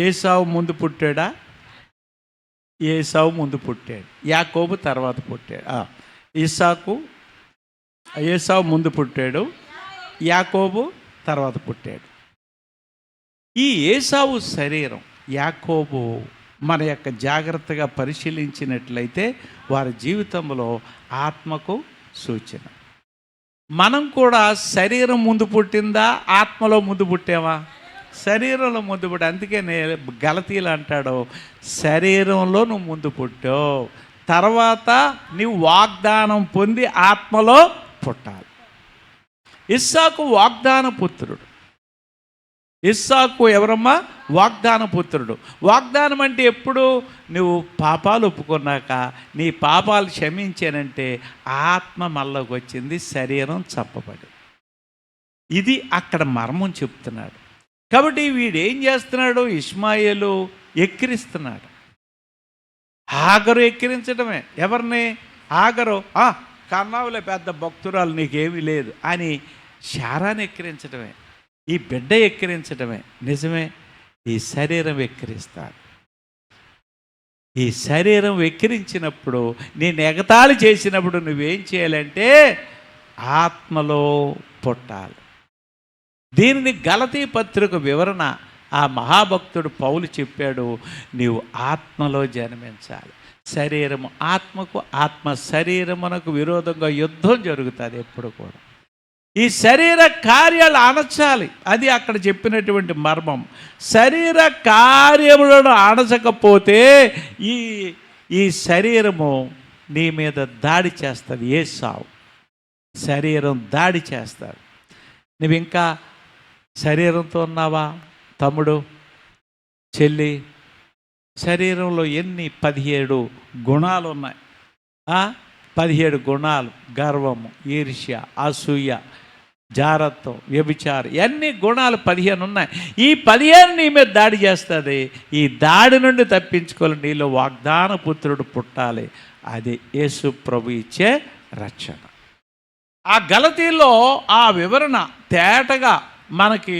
ఏసావు ముందు పుట్టాడా? ఏసావు ముందు పుట్టాడు. యాకోబు తర్వాత పుట్టాడు. ఏసావు ముందు పుట్టాడు, యాకోబు తర్వాత పుట్టాడు. ఈ ఏసావు శరీరం, యాకోబు మన యొక్క జాగ్రత్తగా పరిశీలించినట్లయితే వారి జీవితంలో ఆత్మకు సూచన. మనం కూడా శరీరం ముందు పుట్టిందా, ఆత్మలో ముందు పుట్టామా? శరీరంలో ముందు పుట్టా. అందుకే గలతీలు అంటాడు, శరీరంలో నువ్వు ముందు పుట్టావు, తర్వాత నువ్వు వాగ్దానం పొంది ఆత్మలో పుట్టాలి. ఇస్సాకు వాగ్దాన పుత్రుడు. ఇస్సాకు ఎవరమ్మా? వాగ్దాన పుత్రుడు. వాగ్దానం అంటే ఎప్పుడు? నువ్వు పాపాలు ఒప్పుకున్నాక నీ పాపాలు క్షమించానంటే ఆత్మ మళ్ళకి వచ్చింది, శరీరం చంపబడి. ఇది అక్కడ మర్మం చెప్తున్నాడు. కాబట్టి వీడేం చేస్తున్నాడు? ఇష్మాయేలు ఎక్కిరిస్తున్నాడు. ఆగరు ఎక్కిరించడమే. ఎవరిని? ఆగరు కన్నావులే పెద్ద భక్తురాలు, నీకేమీ లేదు అని శారాన్ని ఎక్కిరించడమే, ఈ బిడ్డ ఎక్కిరించడమే. నిజమే, ఈ శరీరం ఎక్కిరిస్తాడు. ఈ శరీరం ఎక్కిరించినప్పుడు, నేను ఎగతాళి చేసినప్పుడు నువ్వేం చేయాలంటే ఆత్మలో పుట్టాలి. దీనిని గలతీ పత్రిక వివరణ ఆ మహాభక్తుడు పౌలు చెప్పాడు, నీవు ఆత్మలో జన్మించాలి. శరీరము ఆత్మకు, ఆత్మ శరీరమునకు విరోధంగా యుద్ధం జరుగుతుంది ఎప్పుడు కూడా. ఈ శరీర కార్యాలు అణచాలి. అది అక్కడ చెప్పినటువంటి మర్మం. శరీర కార్యములను అణచకపోతే ఈ శరీరము నీ మీద దాడి చేస్తుంది. ఏసావు శరీరం దాడి చేస్తాడు. నువ్వు ఇంకా శరీరంతో ఉన్నావా తమ్ముడు, చెల్లి? శరీరంలో ఎన్ని 17 గుణాలు ఉన్నాయి. 17 గుణాలు. గర్వము, ఈర్ష్య, అసూయ, జారత్వం, వ్యభిచారం, ఎన్ని గుణాలు 15 ఉన్నాయి. ఈ 15 నీ మీద దాడి చేస్తుంది. ఈ దాడి నుండి తప్పించుకోవాలి, నీలో వాగ్దాన పుత్రుడు పుట్టాలి. అది యేసు ప్రభు ఇచ్చే రక్షణ. ఆ గలతీలో ఆ వివరణ తేటగా మనకి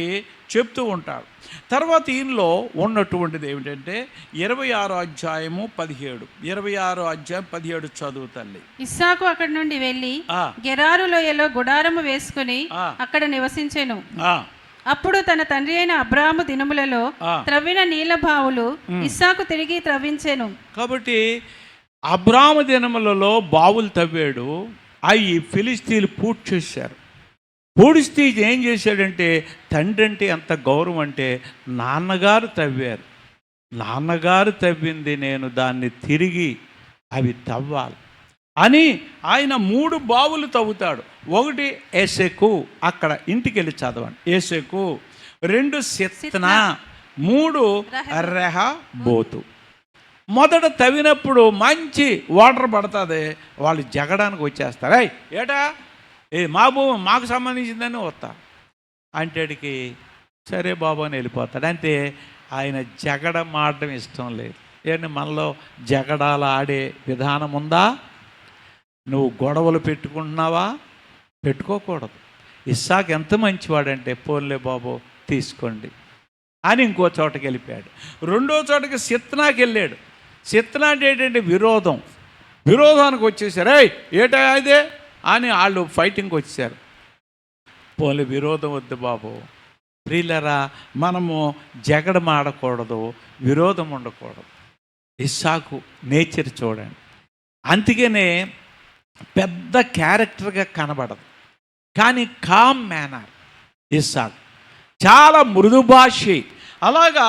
చెప్తూ ఉంటాడు. తర్వాత ఈయనలో ఉన్నటువంటిది ఏమిటంటే 26వ అధ్యాయము 17. 26వ అధ్యాయం 17 చదువు తల్లి. ఇస్సాకు అక్కడి నుండి వెళ్ళి గెరారు లోయలో గుడారము వేసుకుని అక్కడ నివసించెను. అప్పుడు తన తండ్రి అయిన అబ్రాహాము దినములలో త్రవ్విన నీళ్ల బావులు ఇస్సాకు తిరిగి త్రవ్వించెను. కాబట్టి అబ్రాహాము దినములలో బావులు తవ్వాడు. అవి ఫిలిస్తీన్లు పూర్తి చేశారు. పూడిస్తే ఏం చేశాడంటే, తండ్రి అంటే ఎంత గౌరవం అంటే, నాన్నగారు తవ్వారు, నాన్నగారు తవ్వింది నేను దాన్ని తిరిగి అవి తవ్వాలి అని ఆయన 3 బావులు తవ్వుతాడు. 1 ఏసెకు, అక్కడ ఇంటికి వెళ్ళి చదవండి. ఏసెకు. 2 సిత్నా, 3 రెహోబోతు. మొదట తవ్వినప్పుడు మంచి వాటర్ పడుతుంది, వాళ్ళు జగడానికి వచ్చేస్తారు. ఏటా మా భూమి మాకు సంబంధించిందని వస్తా అంటేడికి సరే బాబు అని వెళ్ళిపోతాడు. అంటే ఆయన జగడం ఆడడం ఇష్టం లేదు. ఏంటి మనలో జగడాలు ఆడే విధానం ఉందా? నువ్వు గొడవలు పెట్టుకుంటున్నావా? పెట్టుకోకూడదు. ఇస్సాకు ఎంత మంచివాడంటే పోన్లే బాబు తీసుకోండి అని ఇంకో చోటకి వెళ్ళిపోయాడు. రెండో చోటకి సిత్నాకి వెళ్ళాడు. సిత్నా అంటే ఏంటంటే విరోధానికి వచ్చేసారు. ఏటా ఇదే అని వాళ్ళు ఫైటింగ్కి వచ్చారు. పోన్లే విరోధం వద్దు బాబు. ప్రియులరా, మనము జగడం ఆడకూడదు, విరోధం ఉండకూడదు. ఇస్సాకు నేచర్ చూడండి. అందుకనే పెద్ద క్యారెక్టర్గా కనబడదు, కానీ కామ్ మేనర్ ఇస్సాకు, చాలా మృదు భాషి. అలాగా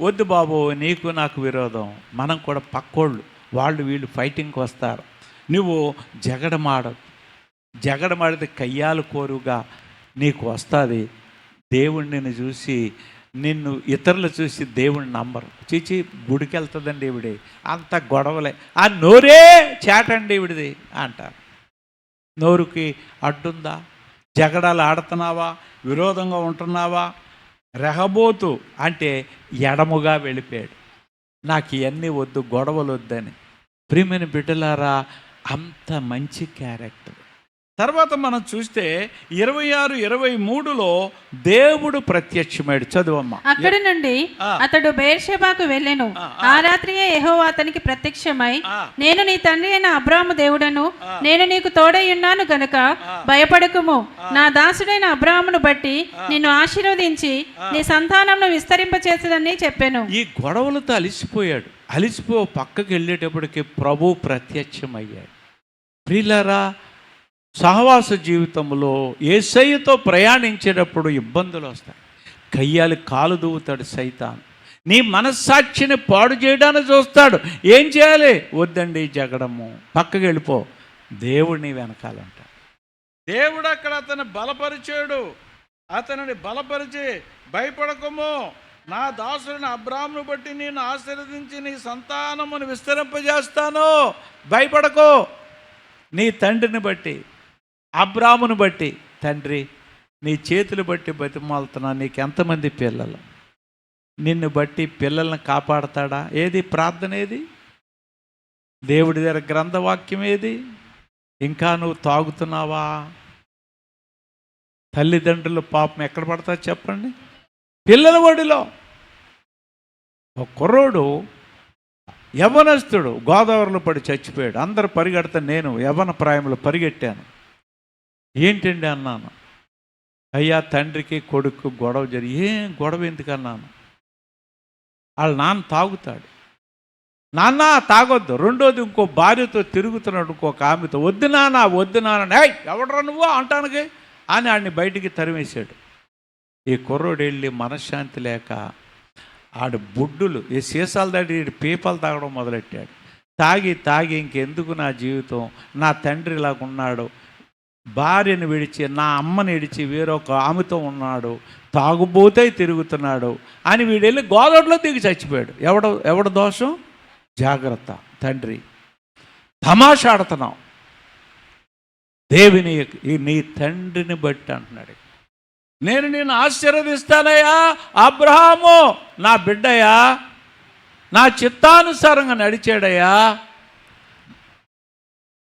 వద్దు బాబు నీకు నాకు విరోధం, మనం కూడా పక్కోళ్ళు, వాళ్ళు వీళ్ళు ఫైటింగ్కి వస్తారు, నువ్వు జగడమాడితే కయ్యాలు కోరుగా నీకు వస్తుంది. దేవుణ్ణి చూసి నిన్ను ఇతరులు చూసి దేవుణ్ణి నమ్మరు. చీచి గుడికి వెళ్తుందండి ఈవిడే, అంత గొడవలే, ఆ నోరే చాటండి ఈవిడిది అంటారు. నోరుకి అడ్డుందా? జగడాలు ఆడుతున్నావా? విరోధంగా ఉంటున్నావా? రెహబోతు అంటే ఎడముగా వెళ్ళిపోయాడు. నాకు ఇవన్నీ వద్దు, గొడవలు వద్దని. ప్రియమైన బిడ్డలారా, అంత మంచి క్యారెక్టర్. తర్వాత మనం చూస్తే 26-23లో దేవుడు ప్రత్యక్షమాడు. చదువమ్మా. అక్కడి నుండి అతడు బెయేర్షెబాకు వెళ్ళెను. ఆ రాత్రియే యెహోవా అతనికి ప్రత్యక్షమై, నేను నీ తండ్రి అయిన అబ్రాహాము దేవుడను, నేను నీకు తోడై ఉన్నాను గనుక భయపడకుము. నా దాసుడైన అబ్రాహామును బట్టి నిన్ను ఆశీర్వదించి నీ సంతానంను విస్తరింపచేసేదని చెప్పాను. ఈ గొడవలతో అలిసిపో పక్కకి వెళ్ళేటప్పటికి ప్రభు ప్రత్యక్షమయ్యాడు. ప్రియులారా, సహవాస జీవితంలో యేసయ్యతో ప్రయాణించేటప్పుడు ఇబ్బందులు వస్తాయి. కయ్యాలి కాలు దూవుతాడు సైతాన్. నీ మనస్సాక్షిని పాడు చేయడానికి చూస్తాడు. ఏం చేయాలి? వద్దండి జగడము, పక్కకి వెళ్ళిపో, దేవుడిని వెనకాలంటాడు. దేవుడు అక్కడ అతను బలపరిచాడు. అతనిని బలపరిచి, భయపడకము, నా దాసుడిని అబ్రాహామును బట్టి నేను ఆశీర్వదించి నీ సంతానమును విస్తరింపజేస్తాను, భయపడకో. నీ తండ్రిని బట్టి, అబ్రాహామును బట్టి, తండ్రి నీ చేతులు బట్టి బతిమాలుతున్నా, నీకు ఎంతమంది పిల్లలు? నిన్ను బట్టి పిల్లల్ని కాపాడతాడా? ఏది ప్రార్థన? ఏది దేవుడి దగ్గర గ్రంథవాక్యం? ఏది? ఇంకా నువ్వు తాగుతున్నావా? తల్లిదండ్రుల పాపం ఎక్కడ పడతా చెప్పండి? పిల్లల ఒడిలో. ఒక కుర్రోడు యవ్వనస్తుడు గోదావరిలో పడి చచ్చిపోయాడు. అందరు పరిగెడతా, నేను యవ్వన ప్రాయంలో పరిగెట్టాను. ఏంటండి అన్నాను. అయ్యా తండ్రికి కొడుకు గొడవ జరిగి. ఏం గొడవ ఎందుకన్నాను? వాళ్ళ నాన్న తాగుతాడు. నాన్న తాగొద్దు. రెండోది ఇంకో భార్యతో తిరుగుతున్నాడు, ఇంకొక ఆమెతో. వద్దు నాన్న ఎవడరా నువ్వు అంటానికి అని ఆడిని బయటికి తరిమేశాడు. ఈ కుర్రోడు వెళ్ళి మనశ్శాంతి లేక ఆడు బుడ్డులు ఈ సీసాలు దాటి పీపలు తాగడం మొదలెట్టాడు. తాగి ఇంకెందుకు నా జీవితం, నా తండ్రి ఇలాగున్నాడు, భార్యను విడిచి నా అమ్మని విడిచి వేరొక ఆమెతో ఉన్నాడు, తాగుబోతే తిరుగుతున్నాడు అని వీడు వెళ్ళి గోదావరిలో దిగి చచ్చిపోయాడు. ఎవడ దోషం? జాగ్రత్త తండ్రి, తమాషాడుతున్నావు. దేవుని నీ తండ్రిని బట్టి అంటున్నాడు, నేను నిన్ను ఆశీర్వదిస్తానయ్యా అబ్రహాము, నా బిడ్డయ్యా, నా చిత్తానుసారంగా నడిచాడయ్యా.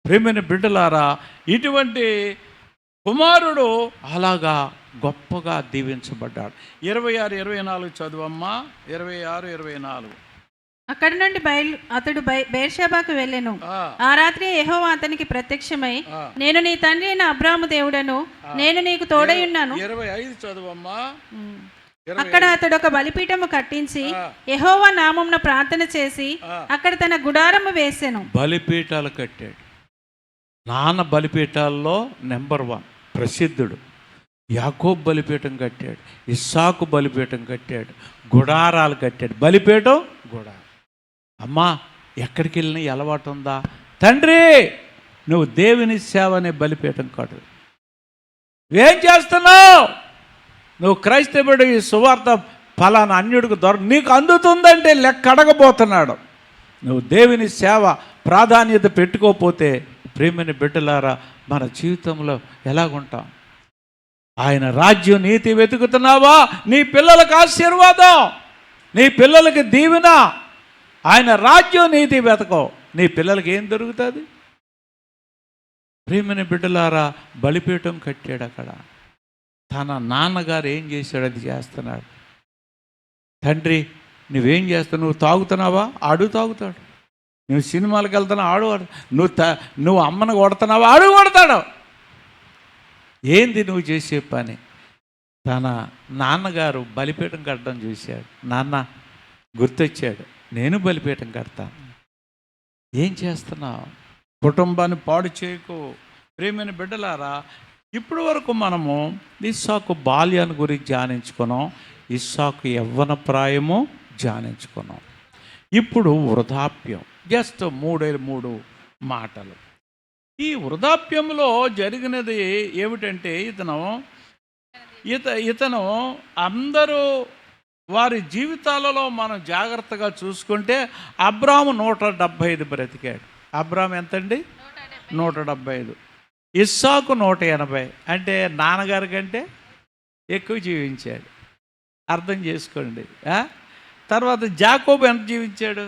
ప్రేమైన బిడ్డలారా, ఇటువంటి కుమారుడు అలాగా గొప్పగా దీవించబడ్డాడు. 26-24 చదువమ్మా. 26-24. అక్కడి నుండి అతడు బెయేర్షెబాకు వెళ్ళెను. ఆ రాత్రి యెహోవా అతనికి ప్రత్యక్షమై, నేను నీ తండ్రి అయిన అబ్రాహాము దేవుడను, నేను నీకు తోడై ఉన్నాను. 25 చదువమ్మా. అక్కడ అతడు ఒక బలిపీఠము కట్టించి యెహోవా నామమున ప్రార్థన చేసి అక్కడ తన గుడారము వేసెను. బలిపీఠాలు కట్టాడు. నాన్న బలిపీఠాల్లో నెంబర్ 1 ప్రసిద్ధుడు. యాకోబు బలిపీఠం కట్టాడు, ఇస్సాకు బలిపీఠం కట్టాడు, గుడారాలు కట్టాడు. బలిపీఠం, గుడారం. అమ్మా ఎక్కడికి వెళ్ళినా అలవాటు ఉందా? తండ్రి నువ్వు దేవుని సేవ అనే బలిపీఠం కాదు. ఏం చేస్తున్నావు? నువ్వు క్రైస్తవుడు, ఈ సువార్త ఫలానా అన్యుడికి నీకు అందుతుందంటే లెక్క అడగబోతున్నాడు. నువ్వు దేవుని సేవ ప్రాధాన్యత పెట్టుకోకపోతే ప్రేమైన బిడ్డలారా మన జీవితంలో ఎలాగుంటాం? ఆయన రాజ్యం నీతి వెతుకుతున్నావా? నీ పిల్లలకు ఆశీర్వాదం, నీ పిల్లలకి దీవెన. ఆయన రాజ్యం నీతి వెతకో, నీ పిల్లలకి ఏం దొరుకుతుంది? ప్రేమని బిడ్డలారా, బలిపీఠం కట్టాడు అక్కడ. తన నాన్నగారు ఏం చేశాడు అది చేస్తున్నాడు. తండ్రి నువ్వేం చేస్తావు? నువ్వు తాగుతున్నావా? ఆడు తాగుతాడు. నువ్వు సినిమాలకు వెళ్తున్నావు, ఆడు నువ్వు అమ్మను కొడుతున్నావా? ఆడు కొడతాడు. ఏంది నువ్వు చేసే పని? తన నాన్నగారు బలిపీఠం కట్టడం చూశాడు. నాన్న గుర్తొచ్చాడు, నేను బలిపీఠం కడతాను. ఏం చేస్తున్నావు? కుటుంబాన్ని పాడు చేయకు. ప్రేమైన బిడ్డలారా, ఇప్పటి వరకు మనము ఇస్సాకు బాల్యాన్ని గురించి ధ్యానించుకున్నాం, ఇస్సాకు యవ్వన ప్రాయము ధ్యానించుకున్నాం. ఇప్పుడు వృద్ధాప్యం, జస్ట్ 3 మాటలు. ఈ వృద్ధాప్యంలో జరిగినది ఏమిటంటే, ఇతను అందరూ వారి జీవితాలలో మనం జాగ్రత్తగా చూసుకుంటే అబ్రాము 175 బ్రతికాడు. అబ్రాము ఎంతండి? 175. ఇస్సాకు 180. అంటే నాన్నగారి కంటే ఎక్కువ జీవించాడు. అర్థం చేసుకోండి. తర్వాత యాకోబు ఎంత జీవించాడు?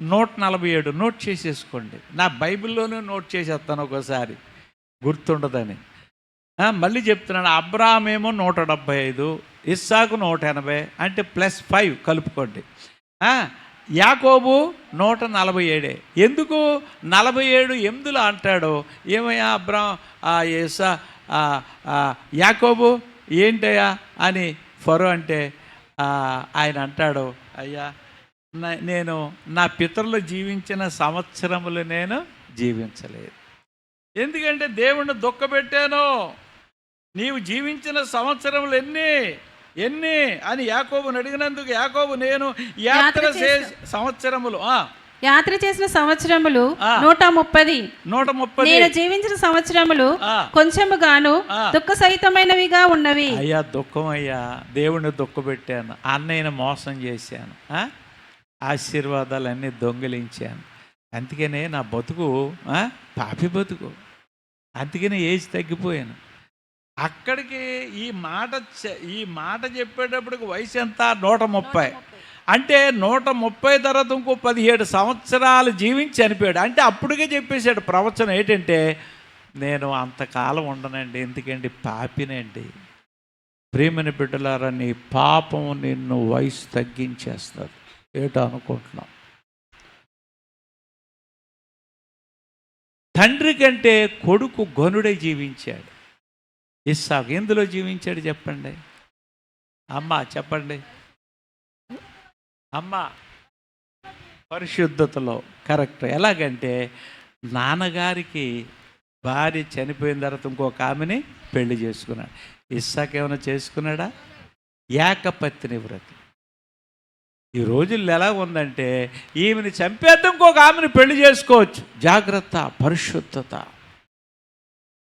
147. నోట్ చేసేసుకోండి. నా బైబిల్లోనే నోట్ చేసేస్తాను ఒకసారి, గుర్తుండదని. మళ్ళీ చెప్తున్నాను. అబ్రామేమో 175, ఇస్సాకు 180, అంటే +5 కలుపుకోండి. యాకోబు 147. ఎందుకు 47 8లో అంటాడు? ఏమయ్యా యాకోబు ఏంటయ్యా అని ఫరో అంటే ఆయన అంటాడు, అయ్యా నేను నా పితరులు జీవించిన సంవత్సరములు నేను జీవించలేదు. ఎందుకంటే దేవుణ్ణి దుఃఖపెట్టాను. నీవు జీవించిన సంవత్సరములు ఎన్ని అని యాకోబుని అడిగినందుకు యాకోబు నేను యాత్ర చేసిన సంవత్సరములు 130. నేను జీవించిన సంవత్సరములు కొంచెముగాను దుఃఖ సహితమైనవిగా ఉన్నవి. అయ్యా దుఃఖం అయ్యా, దేవుణ్ణి దుఃఖపెట్టాను, అన్నయ్యను మోసం చేశాను, ఆశీర్వాదాలన్నీ దొంగిలించాను. అందుకనే నా బతుకు పాపి బతుకు. అందుకనే ఏజ్ తగ్గిపోయాను. అక్కడికి ఈ మాట చెప్పేటప్పటికి వయసు ఎంత? 130. అంటే 130 తర్వాత ఇంకో 17 సంవత్సరాలు జీవించి చనిపోయాడు. అంటే అప్పటికే చెప్పేశాడు ప్రవచనం ఏంటంటే, నేను అంతకాలం ఉండనండి, ఎందుకండి పాపినండి. ప్రేమని బిడ్డలారా, నీ పాపం నిన్ను వయసు తగ్గించేస్తుంది. ఏటో అనుకుంటున్నాం. తండ్రి కంటే కొడుకు గనుడై జీవించాడు. ఇస్సాకు ఎందులో జీవించాడు చెప్పండి అమ్మ, చెప్పండి అమ్మ. పరిశుద్ధతలో. కరెక్ట్. ఎలాగంటే నాన్నగారికి భార్య చనిపోయిన తర్వాత ఇంకొక ఆమెని పెళ్లి చేసుకున్నాడు. ఇస్సాకు ఏమైనా చేసుకున్నాడా? ఏకపత్ని వ్రతం. ఈ రోజుల్లో ఎలా ఉందంటే, ఈమెని చంపేద్దాం, ఇంకొక ఆమెను పెళ్లి చేసుకోవచ్చు. జాగ్రత్త.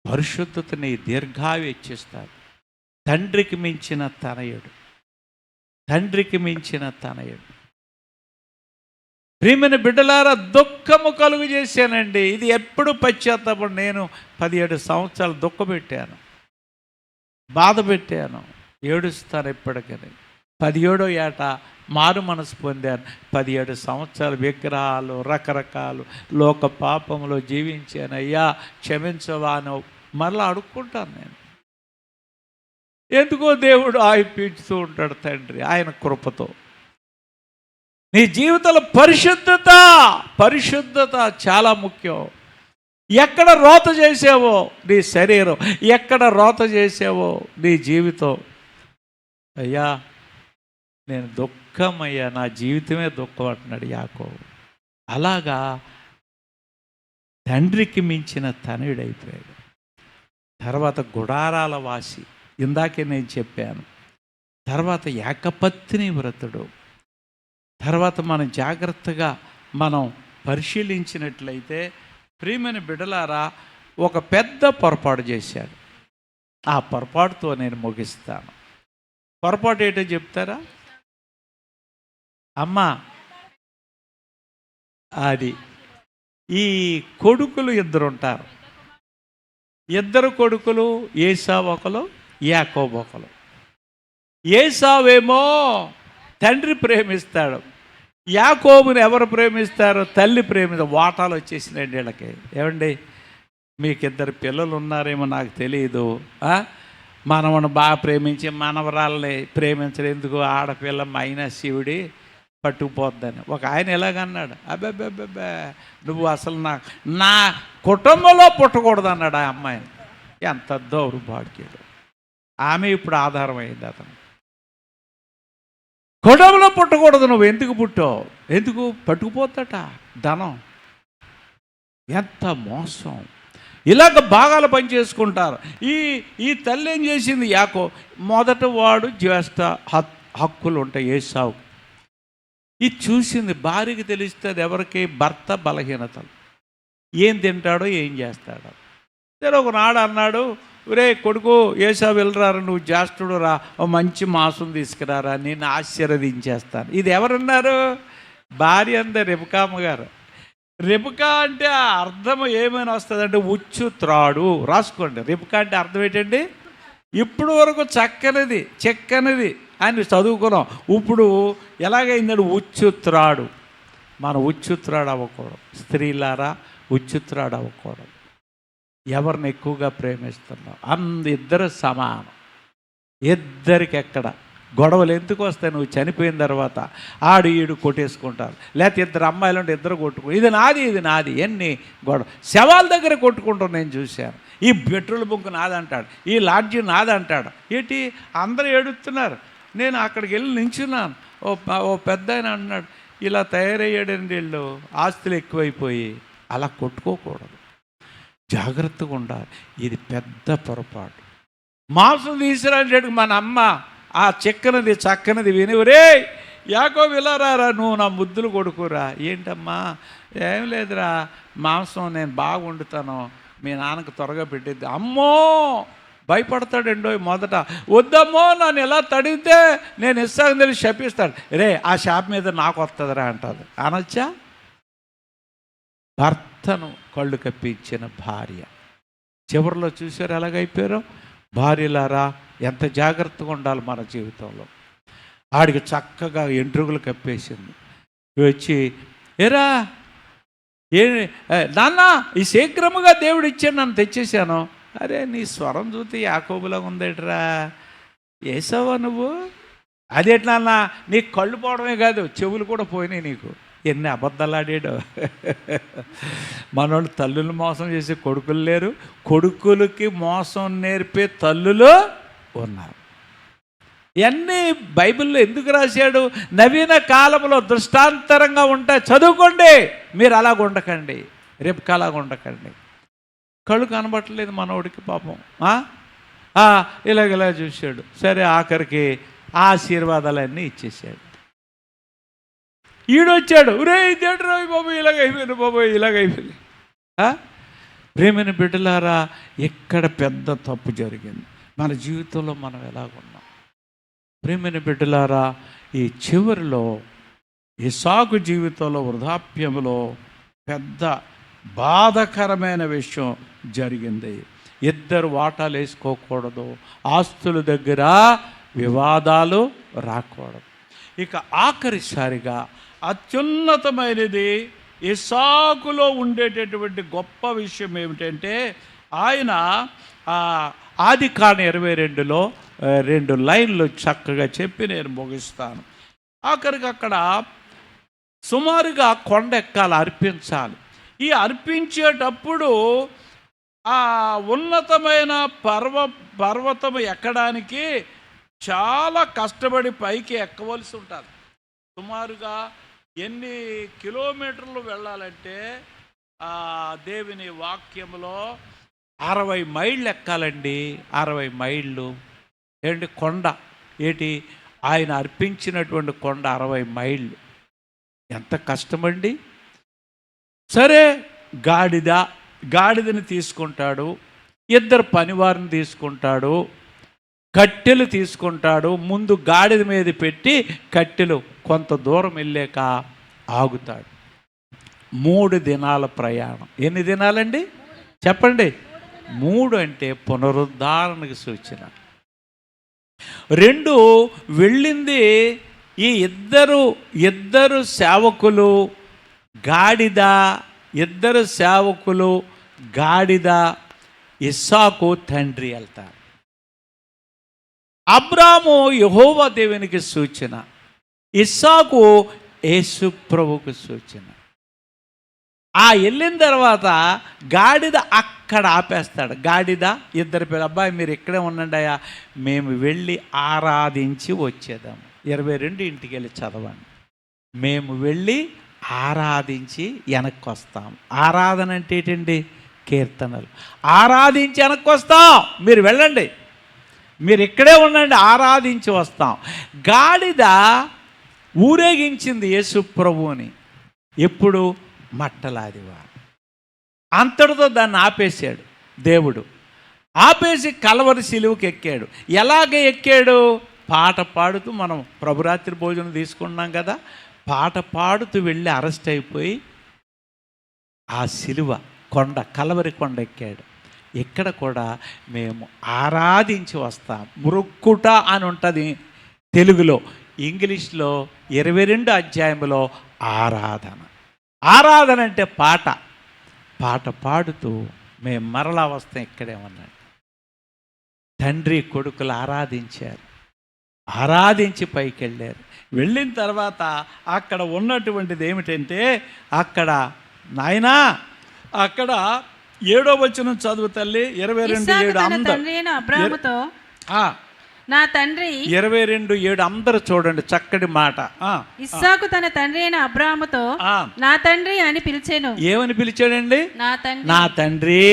పరిశుద్ధతని దీర్ఘాయు ఇచ్చిస్తారు. తండ్రికి మించిన తనయుడు. ప్రియమైన బిడ్డలారా, దుఃఖము కలుగు చేశానండి. ఇది ఎప్పుడు పశ్చాత్తాపం. నేను 17 సంవత్సరాలు దుఃఖపెట్టాను, బాధ పెట్టాను, ఏడుస్తాను ఇప్పటికని. 17వ ఏట మారు మనసు పొందాను. 17 సంవత్సరాలు విగ్రహాలు, రకరకాలు లోక పాపంలో జీవించాను. అయ్యా క్షమించవాను మరలా అడుక్కుంటాను నేను. ఎందుకో దేవుడు ఆయిపించుతూ ఉంటాడు తండ్రి ఆయన కృపతో. నీ జీవితంలో పరిశుద్ధత చాలా ముఖ్యం. ఎక్కడ రోత చేసావో నీ శరీరం, ఎక్కడ రోత చేసావో నీ జీవితం, అయ్యా నేను దుఃఖమయ్యా, నా జీవితమే దుఃఖం అంటున్నాడు యాకోబు. అలాగా తండ్రికి మించిన తనయుడైపోయాడు. తర్వాత గుడారాల వాసి, ఇందాకే నేను చెప్పాను. తర్వాత ఏకపత్ని వ్రతుడు. తర్వాత మనం జాగ్రత్తగా పరిశీలించినట్లయితే, ప్రియమైన బిడ్డలారా, ఒక పెద్ద పొరపాటు చేశాడు. ఆ పొరపాటుతో నేను ముగిస్తాను. పొరపాటు ఏంటో చెప్తారా అమ్మా? అది ఈ కొడుకులు 2 ఉంటారు. ఇద్దరు కొడుకులు, ఏసావు ఒకరు, యాకోబు ఒకరు. ఏసావేమో తండ్రి ప్రేమిస్తాడు, యాకోబుని ఎవరు ప్రేమిస్తారు? తల్లి ప్రేమిస్తారు. వాటాలు వచ్చేసినాయండి వీళ్ళకి. ఏమండి, మీకు ఇద్దరు పిల్లలు ఉన్నారేమో నాకు తెలియదు. మనవను బాగా ప్రేమించి మనవరాల్ని ప్రేమించడం ఎందుకు? ఆడపిల్ల మైనా శివుడి పట్టుకుపోద్దని ఒక ఆయన ఎలాగన్నాడు, అబ్బాబ్బాబ్బా నువ్వు అసలు నా కుటుంబంలో పుట్టకూడదు అన్నాడు ఆ అమ్మాయిని. ఎంత దౌర్భాగ్యుడు. ఆమె ఇప్పుడు ఆధారం అయింది అతను. కుటుంబంలో పుట్టకూడదు, నువ్వు ఎందుకు పుట్టావు? ఎందుకు? పట్టుకుపోతాట ధనం. ఎంత మోసం! ఇలాగ భాగాలు పనిచేసుకుంటారు. ఈ తల్లి ఏం చేసింది? మొదట వాడు జ్యేష్ఠ హక్కులు ఉంటాయి ఏసావు. ఇది చూసింది. భార్యకి తెలుస్తుంది ఎవరికి? భర్త బలహీనతలు, ఏం తింటాడో ఏం చేస్తాడో. సరే ఒకనాడు అన్నాడు, ఒరే కొడుకు ఏసావు వెళ్ళరారు, నువ్వు జ్యేష్ఠుడు రా, మంచి మాంసం తీసుకురారా, నేను ఆశీర్వదించేస్తాను. ఇది ఎవరన్నారు? భార్య అందే, రెబకామ్మ గారు. రెబకా అంటే అర్థం ఏమైనా వస్తుందంటే ఉచ్చు త్రాడు. రాసుకోండి. రెబకా అంటే అర్థం ఏంటండి? ఇప్పుడు వరకు చక్కనిది చెక్కనిది అని చదువుకున్నాం. ఇప్పుడు ఎలాగైందంటే ఉచ్చుత్రాడు. మన ఉచ్చుత్రాడు అవ్వకూడదు. స్త్రీలారా ఉచ్చుత్రాడు అవ్వకూడదు. ఎవరిని ఎక్కువగా ప్రేమిస్తున్నావు? ఇద్దరు సమానం. ఇద్దరికి ఎక్కడ గొడవలు ఎందుకు వస్తాయి? నువ్వు చనిపోయిన తర్వాత ఆడు ఈడు కొట్టేసుకుంటారు. లేకపోతే ఇద్దరు అమ్మాయిలు ఉంటే ఇద్దరు కొట్టుకుంటారు. ఇది నాది ఇది నాది. ఎన్ని గొడవ! శవాల దగ్గర కొట్టుకుంటారు. నేను చూశాను. ఈ పెట్రోల్ బంక్ నాదంటాడు, ఈ లాడ్జీ నాదంటాడు. ఏంటి అందరూ ఏడుస్తున్నారు. నేను అక్కడికి వెళ్ళి నించున్నాను. ఓ పెద్ద ఆయన అన్నాడు, ఇలా తయారయ్యాడండి వీళ్ళు, ఆస్తులు ఎక్కువైపోయి. అలా కొట్టుకోకూడదు, జాగ్రత్తగా ఉండాలి. ఇది పెద్ద పొరపాటు. మాంసం తీసుకురాలేడు మన అమ్మ ఆ చెక్కనది చక్కనది విని, ఒరే యాకోబు ఇలా రారా, నువ్వు నా ముద్దులు కొడుకురా. ఏంటమ్మా? ఏం లేదురా, మాంసం నేను బాగా వండుతాను, మీ నాన్నకు త్వరగా పెట్టిద్ది. అమ్మో భయపడతాడండో మొదట. వద్దమ్మో నన్ను ఎలా తడిగితే నేను ఇస్తాను తెలిసి శపిస్తాడు. రే ఆ షాప్ మీద నాకు వస్తుందిరా అంటారు. అనొచ్చా? భర్తను కళ్ళు కప్పించిన భార్య. చివరిలో చూసారు ఎలాగైపోయారో? భార్యలారా ఎంత జాగ్రత్తగా ఉండాలి మన జీవితంలో. ఆడికి చక్కగా ఎంట్రుకలు కప్పేసింది. వచ్చి ఏరా నాన్న ఈ శీఘ్రముగా దేవుడు ఇచ్చాను, నన్ను తెచ్చేసాను. అరే నీ స్వరం చూస్తే యాకోబులాగా ఉందేట్రా, ఏసావా నువ్వు? అదేట్లా అన్న, నీకు కళ్ళు పోవడమే కాదు చెవులు కూడా పోయినాయి నీకు. ఎన్ని అబద్ధాలు ఆడాడు. మనోళ్ళు తల్లులు మోసం చేసే కొడుకులు లేరు, కొడుకులకి మోసం నేర్పే తల్లులు ఉన్నారు. ఇవన్నీ బైబిల్లో ఎందుకు రాశాడు? నవీన కాలంలో దృష్టాంతరంగా ఉంటాయి, చదువుకోండి. మీరు అలాగ ఉండకండి, రేపు అలాగ ఉండకండి. కళ్ళు కనబట్టలేదు మనోడికి పాపం. ఇలాగ చూశాడు. సరే ఆఖరికి ఆశీర్వాదాలన్నీ ఇచ్చేసాడు. ఈడొచ్చాడు, ఒరే ఇదేంటి రావు బాబు ఇలాగైపోయింది, బాబు ఇలాగైపోయింది. ప్రేమైన బిడ్డలారా, ఎక్కడ పెద్ద తప్పు జరిగింది మన జీవితంలో? మనం ఎలాగున్నాం? ప్రేమైన బిడ్డలారా, ఈ చివరిలో ఈ సాగు జీవితంలో వృద్ధాప్యంలో పెద్ద బాధకరమైన విషయం జరిగింది. ఇద్దరు వాటాలు వేసుకోకూడదు, ఆస్తుల దగ్గర వివాదాలు రాకూడదు. ఇక ఆఖరిసారిగా అత్యున్నతమైనది ఇస్సాకులో ఉండేటటువంటి గొప్ప విషయం ఏమిటంటే, ఆయన ఆదికాండం 22లో 2 లైన్లు చక్కగా చెప్పి నేను ముగిస్తాను. ఆఖరికి అక్కడ సుమారుగా కొండ ఎక్కాలి, అర్పించాలి. ఈ అర్పించేటప్పుడు ఆ ఉన్నతమైన పర్వతం ఎక్కడానికి చాలా కష్టపడి పైకి ఎక్కవలసి ఉంటుంది. సుమారుగా ఎన్ని కిలోమీటర్లు వెళ్ళాలంటే దేవుని వాక్యంలో 60 మైళ్ళు ఎక్కాలండి. 60 మైళ్ళు ఏంటి కొండ, ఏంటి ఆయన అర్పించినటువంటి కొండ 60 మైళ్ళు. ఎంత కష్టమండి. సరే గాడిదని తీసుకుంటాడు, 2 పనివారిని తీసుకుంటాడు, కట్టెలు తీసుకుంటాడు. ముందు గాడిద మీద పెట్టి కట్టెలు కొంత దూరం వెళ్ళాక ఆగుతాడు. 3 దినాల ప్రయాణం. ఎన్ని దినాలండి చెప్పండి? 3 అంటే పునరుద్ధరణకు సూచన. 2 వెళ్ళింది ఈ ఇద్దరు సేవకులు గాడిద ఇస్సాకు తండ్రి వెళ్తారు. అబ్రాము యెహోవా దేవునికి సూచన, ఇస్సాకు యేసు ప్రభువుకు సూచన. వెళ్ళిన తర్వాత గాడిద అక్కడ ఆపేస్తాడు. గాడిద ఇద్దరు పిల్లలు, అబ్బాయి మీరు ఇక్కడే ఉండండి అయ్యా, మేము వెళ్ళి ఆరాధించి వచ్చేదాము. 22 ఇంటికి వెళ్ళి చదవండి. మేము వెళ్ళి ఆరాధించి వెనక్కి వస్తాం. ఆరాధన అంటే ఏంటండి? కీర్తనలు. ఆరాధించి వెనక్కి వస్తాం, మీరు వెళ్ళండి, మీరు ఇక్కడే ఉండండి, ఆరాధించి వస్తాం. గాడిద ఊరేగించింది యేసు ప్రభువుని. ఎప్పుడు? మట్టలాదివారం. అంతటితో దాన్ని ఆపేశాడు దేవుడు. ఆపేసి కలవరి సిలువకి ఎక్కాడు. ఎలాగ ఎక్కాడు? పాట పాడుతూ. మనం ప్రభురాత్రి భోజనం తీసుకున్నాం కదా, పాట పాడుతూ వెళ్ళి అరెస్ట్ అయిపోయి ఆ సిలువ కొండ, కలవరి కొండ ఎక్కాడు. ఇక్కడ కూడా మేము ఆరాధించి వస్తాం. మృక్కుట అని ఉంటుంది తెలుగులో. ఇంగ్లీష్లో 22 అధ్యాయంలో ఆరాధన అంటే పాట పాడుతూ మేము మరలా వస్తాం ఇక్కడే ఉన్నాడు. తండ్రి కొడుకులు ఆరాధించి పైకి వెళ్ళారు. వెళ్ళిన తర్వాత అక్కడ ఉన్నటువంటిది ఏమిటంటే, అక్కడ నాయనా, అక్కడ 7వ వచనం చదువు తల్లి. 22:7 అబ్రాహాముతో నా తండ్రి 22:7 అందరూ చూడండి, చక్కటి మాట. ఇస్సాకు తన తండ్రి అయిన అబ్రాహాముతో నా తండ్రి అని పిలిచాను. ఏమని పిలిచాడండి? నా తండ్రి.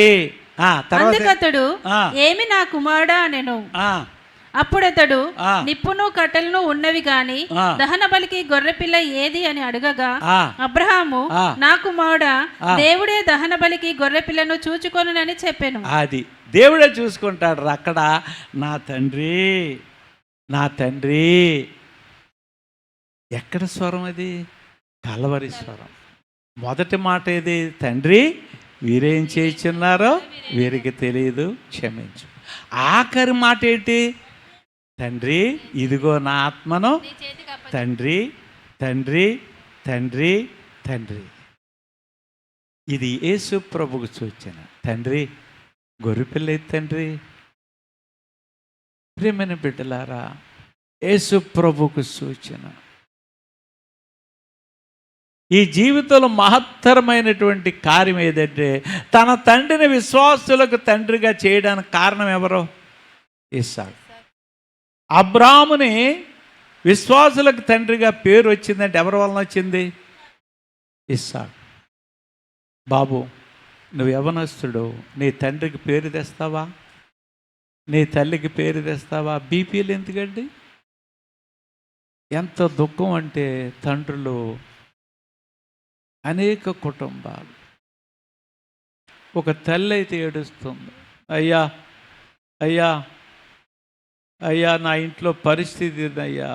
అందుకతడు ఏమి నా కుమారుడా అనెను. అప్పుడతడు నిప్పును కట్టెలను ఉన్నవి గాని దహన బలికి గొర్రెపిల్ల ఏది అని అడగగా అబ్రహాము నా కుమారుడా, దేవుడే దహన బలికి గొర్రెపిల్లను చూచుకొనునని చెప్పాను. అది దేవుడే చూసుకుంటాడు. అక్కడ నా తండ్రి ఎక్కడ స్వరం? అది కలవరి స్వరం. మొదటి మాట ఏది? తండ్రి వీరేం చేయుచున్నారో వీరికి తెలియదు, క్షమించు. ఆఖరి మాట ఏంటి? తండ్రి ఇదిగో నా ఆత్మను. తండ్రి తండ్రి తండ్రి తండ్రి. ఇది యేసు ప్రభువుకు సూచన. తండ్రి గొర్రెపిల్ల తండ్రి. ప్రియమైన బిడ్డలారా, యేసు ప్రభువుకు సూచన. ఈ జీవితంలో మహత్తరమైనటువంటి కార్యం ఏదంటే, తన తండ్రిని విశ్వాసులకు తండ్రిగా చేయడానికి కారణం ఎవరో? ఇస్సాకు. అబ్రాహాముని విశ్వాసులకు తండ్రిగా పేరు వచ్చిందంటే ఎవరి వలన వచ్చింది? ఇస్సాకు. బాబు, నువ్వు యవనస్తుడు, నీ తండ్రికి పేరు తెస్తావా? నీ తల్లికి పేరు తెస్తావా? బీపీలు ఎందుకండి? ఎంత దుఃఖం అంటే, తండ్రులు అనేక కుటుంబాలు. ఒక తల్లి అయితే ఏడుస్తుంది, అయ్యా అయ్యా అయ్యా నా ఇంట్లో పరిస్థితి అయ్యా.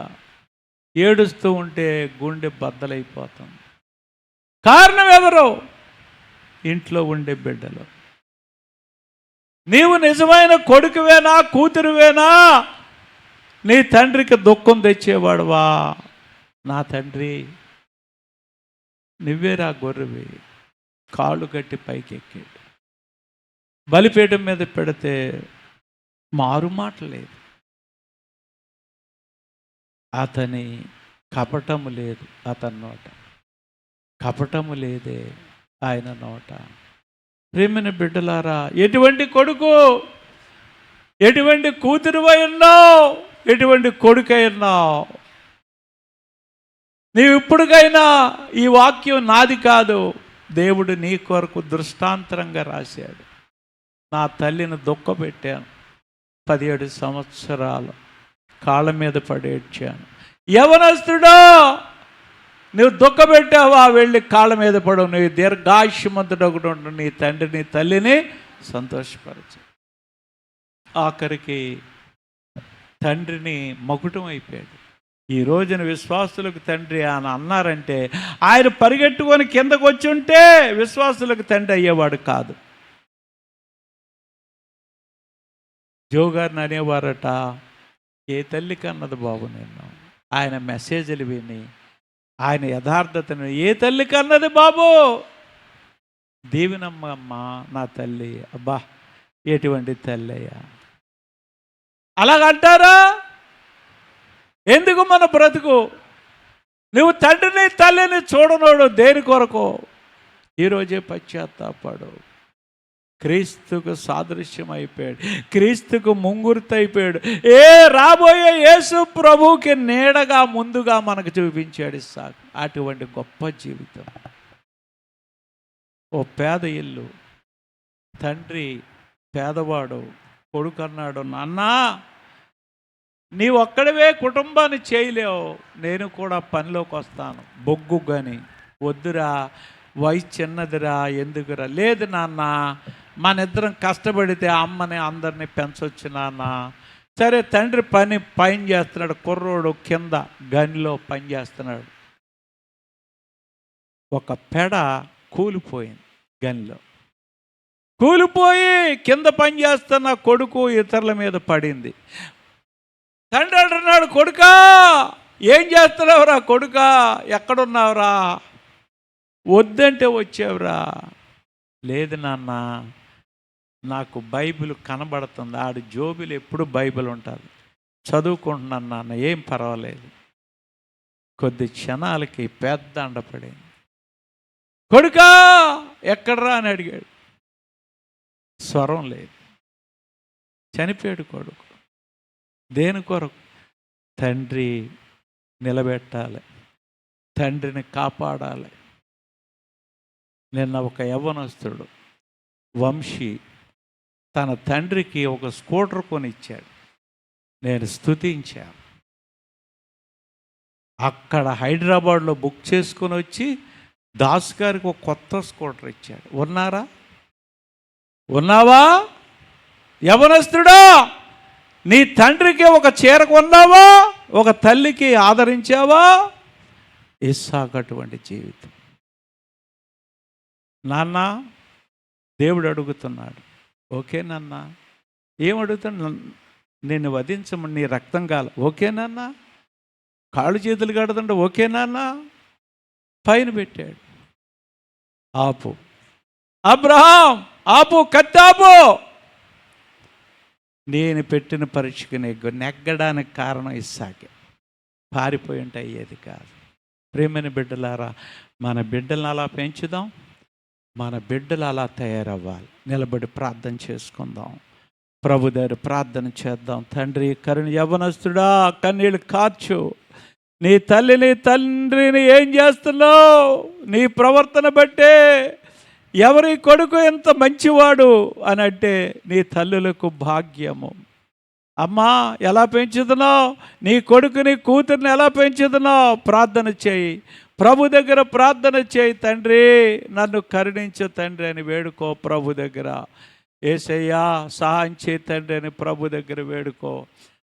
ఏడుస్తూ ఉంటే గుండె బద్దలైపోతుంది. కారణం ఎవరు? ఇంట్లో ఉండే బిడ్డలు. నీవు నిజమైన కొడుకువేనా, కూతురువేనా? నీ తండ్రికి దుఃఖం తెచ్చేవాడువా? నా తండ్రి నువ్వేరా గొర్రెవి. కాళ్ళు కట్టి పైకి ఎక్కాడు. బలిపీఠం మీద పెడితే మారుమాట లేదు. అతని కపటము లేదు, అతని నోట కపటము లేదే ఆయన నోట. ప్రేమైన బిడ్డలారా, ఎటువంటి కొడుకు, ఎటువంటి కూతురువై ఉన్నావు, ఎటువంటి కొడుకై ఉన్నావు. నీవు ఇప్పటికైనా ఈ వాక్యం నాది కాదు, దేవుడు నీ కొరకు దృష్టాంతరంగా రాశాడు. నా తల్లిని దుఃఖపెట్టాను, 17 సంవత్సరాలు కాళ్ళ మీద పడేడ్చాను. యవనస్తుడో, నువ్వు దుఃఖపెట్టావా? వెళ్ళి కాళ్ళ మీద పడవు. నువ్వు దీర్ఘాయుష్మంతుడు ఒకటి ఉంటు నీ తండ్రిని తల్లిని సంతోషపరచు. ఆఖరికి తండ్రిని మకుటం అయిపోయాడు. ఈ రోజున విశ్వాసులకు తండ్రి అని అన్నారంటే, ఆయన పరిగెట్టుకొని కిందకు వచ్చి ఉంటే విశ్వాసులకు తండ్రి అయ్యేవాడు కాదు. జోగారిని అనేవారట, ఏ తల్లి కన్నది బాబు నిన్ను? ఆయన మెసేజ్లు విని ఆయన యథార్థతను ఏ తల్లి కన్నది బాబు? దీవెనమ్మ నా తల్లి. అబ్బా ఎటువంటి తల్లి అయ్యా! అలాగంటారా? ఎందుకు మన బ్రతుకు? నువ్వు తండ్రిని తల్లిని చూడనోడు దేని కొరకు? ఈరోజే పశ్చాత్తాపడు. క్రీస్తుకు సాదృశ్యం అయిపోయాడు, క్రీస్తుకు ముంగుర్తు అయిపోయాడు. రాబోయే యేసు ప్రభువుకి నీడగా ముందుగా మనకు చూపించాడు ఇస్సాకు. అటువంటి గొప్ప జీవితం. ఓ పేద ఇల్లు, తండ్రి పేదవాడు, కొడుకు అన్నాడు, నాన్నా నీ ఒక్కడివే కుటుంబాన్ని చేయలేవు, నేను కూడా పనిలోకి వస్తాను. బొగ్గు కానీ వద్దురా, వయసు చిన్నదిరా, ఎందుకురా? లేదు నాన్న, మన ఇద్దరం కష్టపడితే అమ్మని అందరినీ పెంచొచ్చు నాన్న. సరే తండ్రి పని చేస్తున్నాడు, కుర్రోడు కింద గనిలో పని చేస్తున్నాడు. ఒక పెడ కూలిపోయింది, గనిలో కూలిపోయి కింద పని చేస్తున్న కొడుకు ఇతరుల మీద పడింది. తండ్రి అంటున్నాడు, కొడుకా ఏం చేస్తున్నావురా? కొడుకా ఎక్కడున్నావురా? వద్దంటే వచ్చావురా? లేదు నాన్న, నాకు బైబిల్ కనబడుతుంది. ఆడు జోబిలు ఎప్పుడు బైబిల్ ఉంటుంది, చదువుకుంటున్నాను నాన్న. ఏం పర్వాలేదు. కొద్ది క్షణాలకి పెద్ద అండపడింది. కొడుకా ఎక్కడరా అని అడిగాడు. స్వరం లేదు. చనిపోయాడు కొడుకు. దేని కొరకు? తండ్రి నిలబెట్టాలి, తండ్రిని కాపాడాలి. నిన్న ఒక యవ్వనస్తుడు వంశీ తన తండ్రికి ఒక స్కూటర్ కొనిచ్చాడు. నేను స్తుతించాను. అక్కడ హైదరాబాద్లో బుక్ చేసుకొని వచ్చి దాస్ గారికి ఒక కొత్త స్కూటర్ ఇచ్చాడు. ఉన్నావా యవనస్తుడా? నీ తండ్రికి ఒక చీర కొన్నావా? ఒక తల్లికి ఆదరించావా? ఇస్సాకు అటువంటి జీవితం. నాన్న దేవుడు అడుగుతున్నాడు, ఓకే నాన్న. ఏం అడుగుతాడు? నిన్ను వధించమని, నీ రక్తం కాల, ఓకే నాన్న. కాళ్ళు చేతులు కడుతుంటే ఓకే నాన్న. పైన పెట్టాడు, ఆపు అబ్రహాం, ఆపు, కత్తి ఆపు. నేను పెట్టిన పరీక్షకు నెగ్గడానికి కారణం ఇస్సాకే. పారిపోయి ఉంటే అయ్యేది కాదు. ప్రేమైన బిడ్డలారా, మన బిడ్డలను అలా పెంచుదాం, మన బిడ్డలు అలా తయారవ్వాలి. నిలబడి ప్రార్థన చేసుకుందాం. ప్రభు దగ్గర ప్రార్థన చేద్దాం. తండ్రి కరుణ, యవ్వనస్తుడా కన్నీళ్ళు కార్చు. నీ తల్లిని తండ్రిని ఏం చేస్తున్నావు? నీ ప్రవర్తన బట్టే ఎవరి కొడుకు ఎంత మంచివాడు అని అంటే నీ తల్లులకు భాగ్యము. అమ్మా ఎలా పెంచుతున్నావు? నీ కొడుకుని కూతుర్ని ఎలా పెంచుతున్నావు? ప్రార్థన చేయి, ప్రభు దగ్గర ప్రార్థన చేయి. తండ్రి నన్ను కరుణించు తండ్రి అని వేడుకో ప్రభు దగ్గర. యేసయ్యా సహాయం చేయి తండ్రి అని ప్రభు దగ్గర వేడుకో.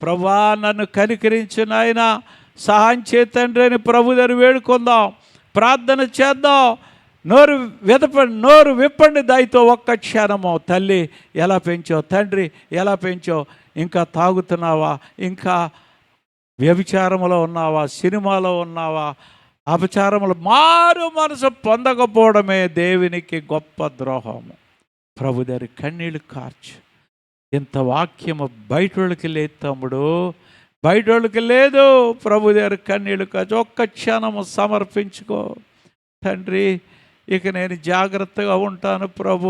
ప్రభువా నన్ను కనికరించు నాయన, సహాయం చేయి తండ్రి అని ప్రభు దగ్గర వేడుకుందాం, ప్రార్థన చేద్దాం. నోరు విప్పండి దయతో ఒక్క క్షణము. తల్లి ఎలా పెంచావు? తండ్రి ఎలా పెంచావు? ఇంకా తాగుతున్నావా? ఇంకా వ్యభిచారంలో ఉన్నావా? సినిమాలో ఉన్నావా? అపచారములు. మారు మనసు పొందకపోవడమే దేవునికి గొప్ప ద్రోహము. ప్రభు దగ్గర కన్నీళ్ళు కార్చు. ఇంత వాక్యము బయటోళ్ళకి లేదు తమ్ముడు, బయటోళ్ళకి లేదు. ప్రభు దగ్గర కన్నీళ్ళు కార్చు. ఒక్క క్షణము సమర్పించుకో. తండ్రి ఇక నేను జాగ్రత్తగా ఉంటాను ప్రభు,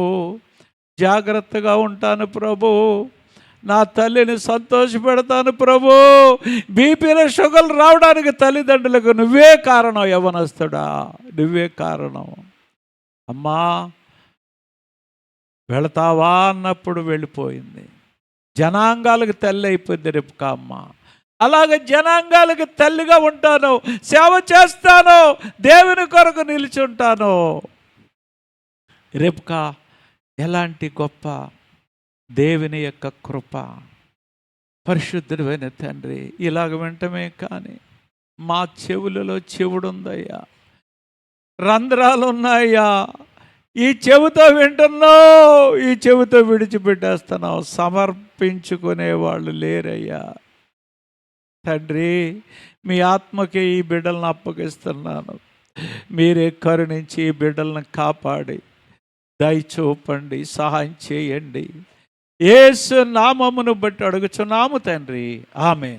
జాగ్రత్తగా ఉంటాను ప్రభు. నా తల్లిని సంతోషపెడతాను ప్రభు. బీపీలో షుగర్లు రావడానికి తల్లిదండ్రులకు నువ్వే కారణం. యవ్వనస్తుడా నువ్వే కారణం. అమ్మా వెళతావా అన్నప్పుడు వెళ్ళిపోయింది. జనాంగాలకు తల్లి అయిపోయింది రెబ్కా అమ్మ. అలాగే జనాంగాలకు తల్లిగా ఉంటాను, సేవ చేస్తాను, దేవుని కొరకు నిలిచుంటాను. రెబ్కా ఎలాంటి గొప్ప దేవుని యొక్క కృప. పరిశుద్ధుడైన తండ్రి, ఇలాగ వింటమే కానీ మా చెవులలో చెవుడుందయ్యా, రంధ్రాలు ఉన్నాయ్యా. ఈ చెవితో వింటున్నావు, ఈ చెవితో విడిచిపెట్టేస్తున్నావు. సమర్పించుకునే వాళ్ళు లేరయ్యా. తండ్రి, మీ ఆత్మకే ఈ బిడ్డలను అప్పగిస్తున్నాను. మీరే కరుణించి ఈ బిడ్డలను కాపాడి దయ చూపండి, సహాయం చేయండి. యేసు నామమును బట్టి అడుగుచున్నాము తండ్రి, ఆమేన్.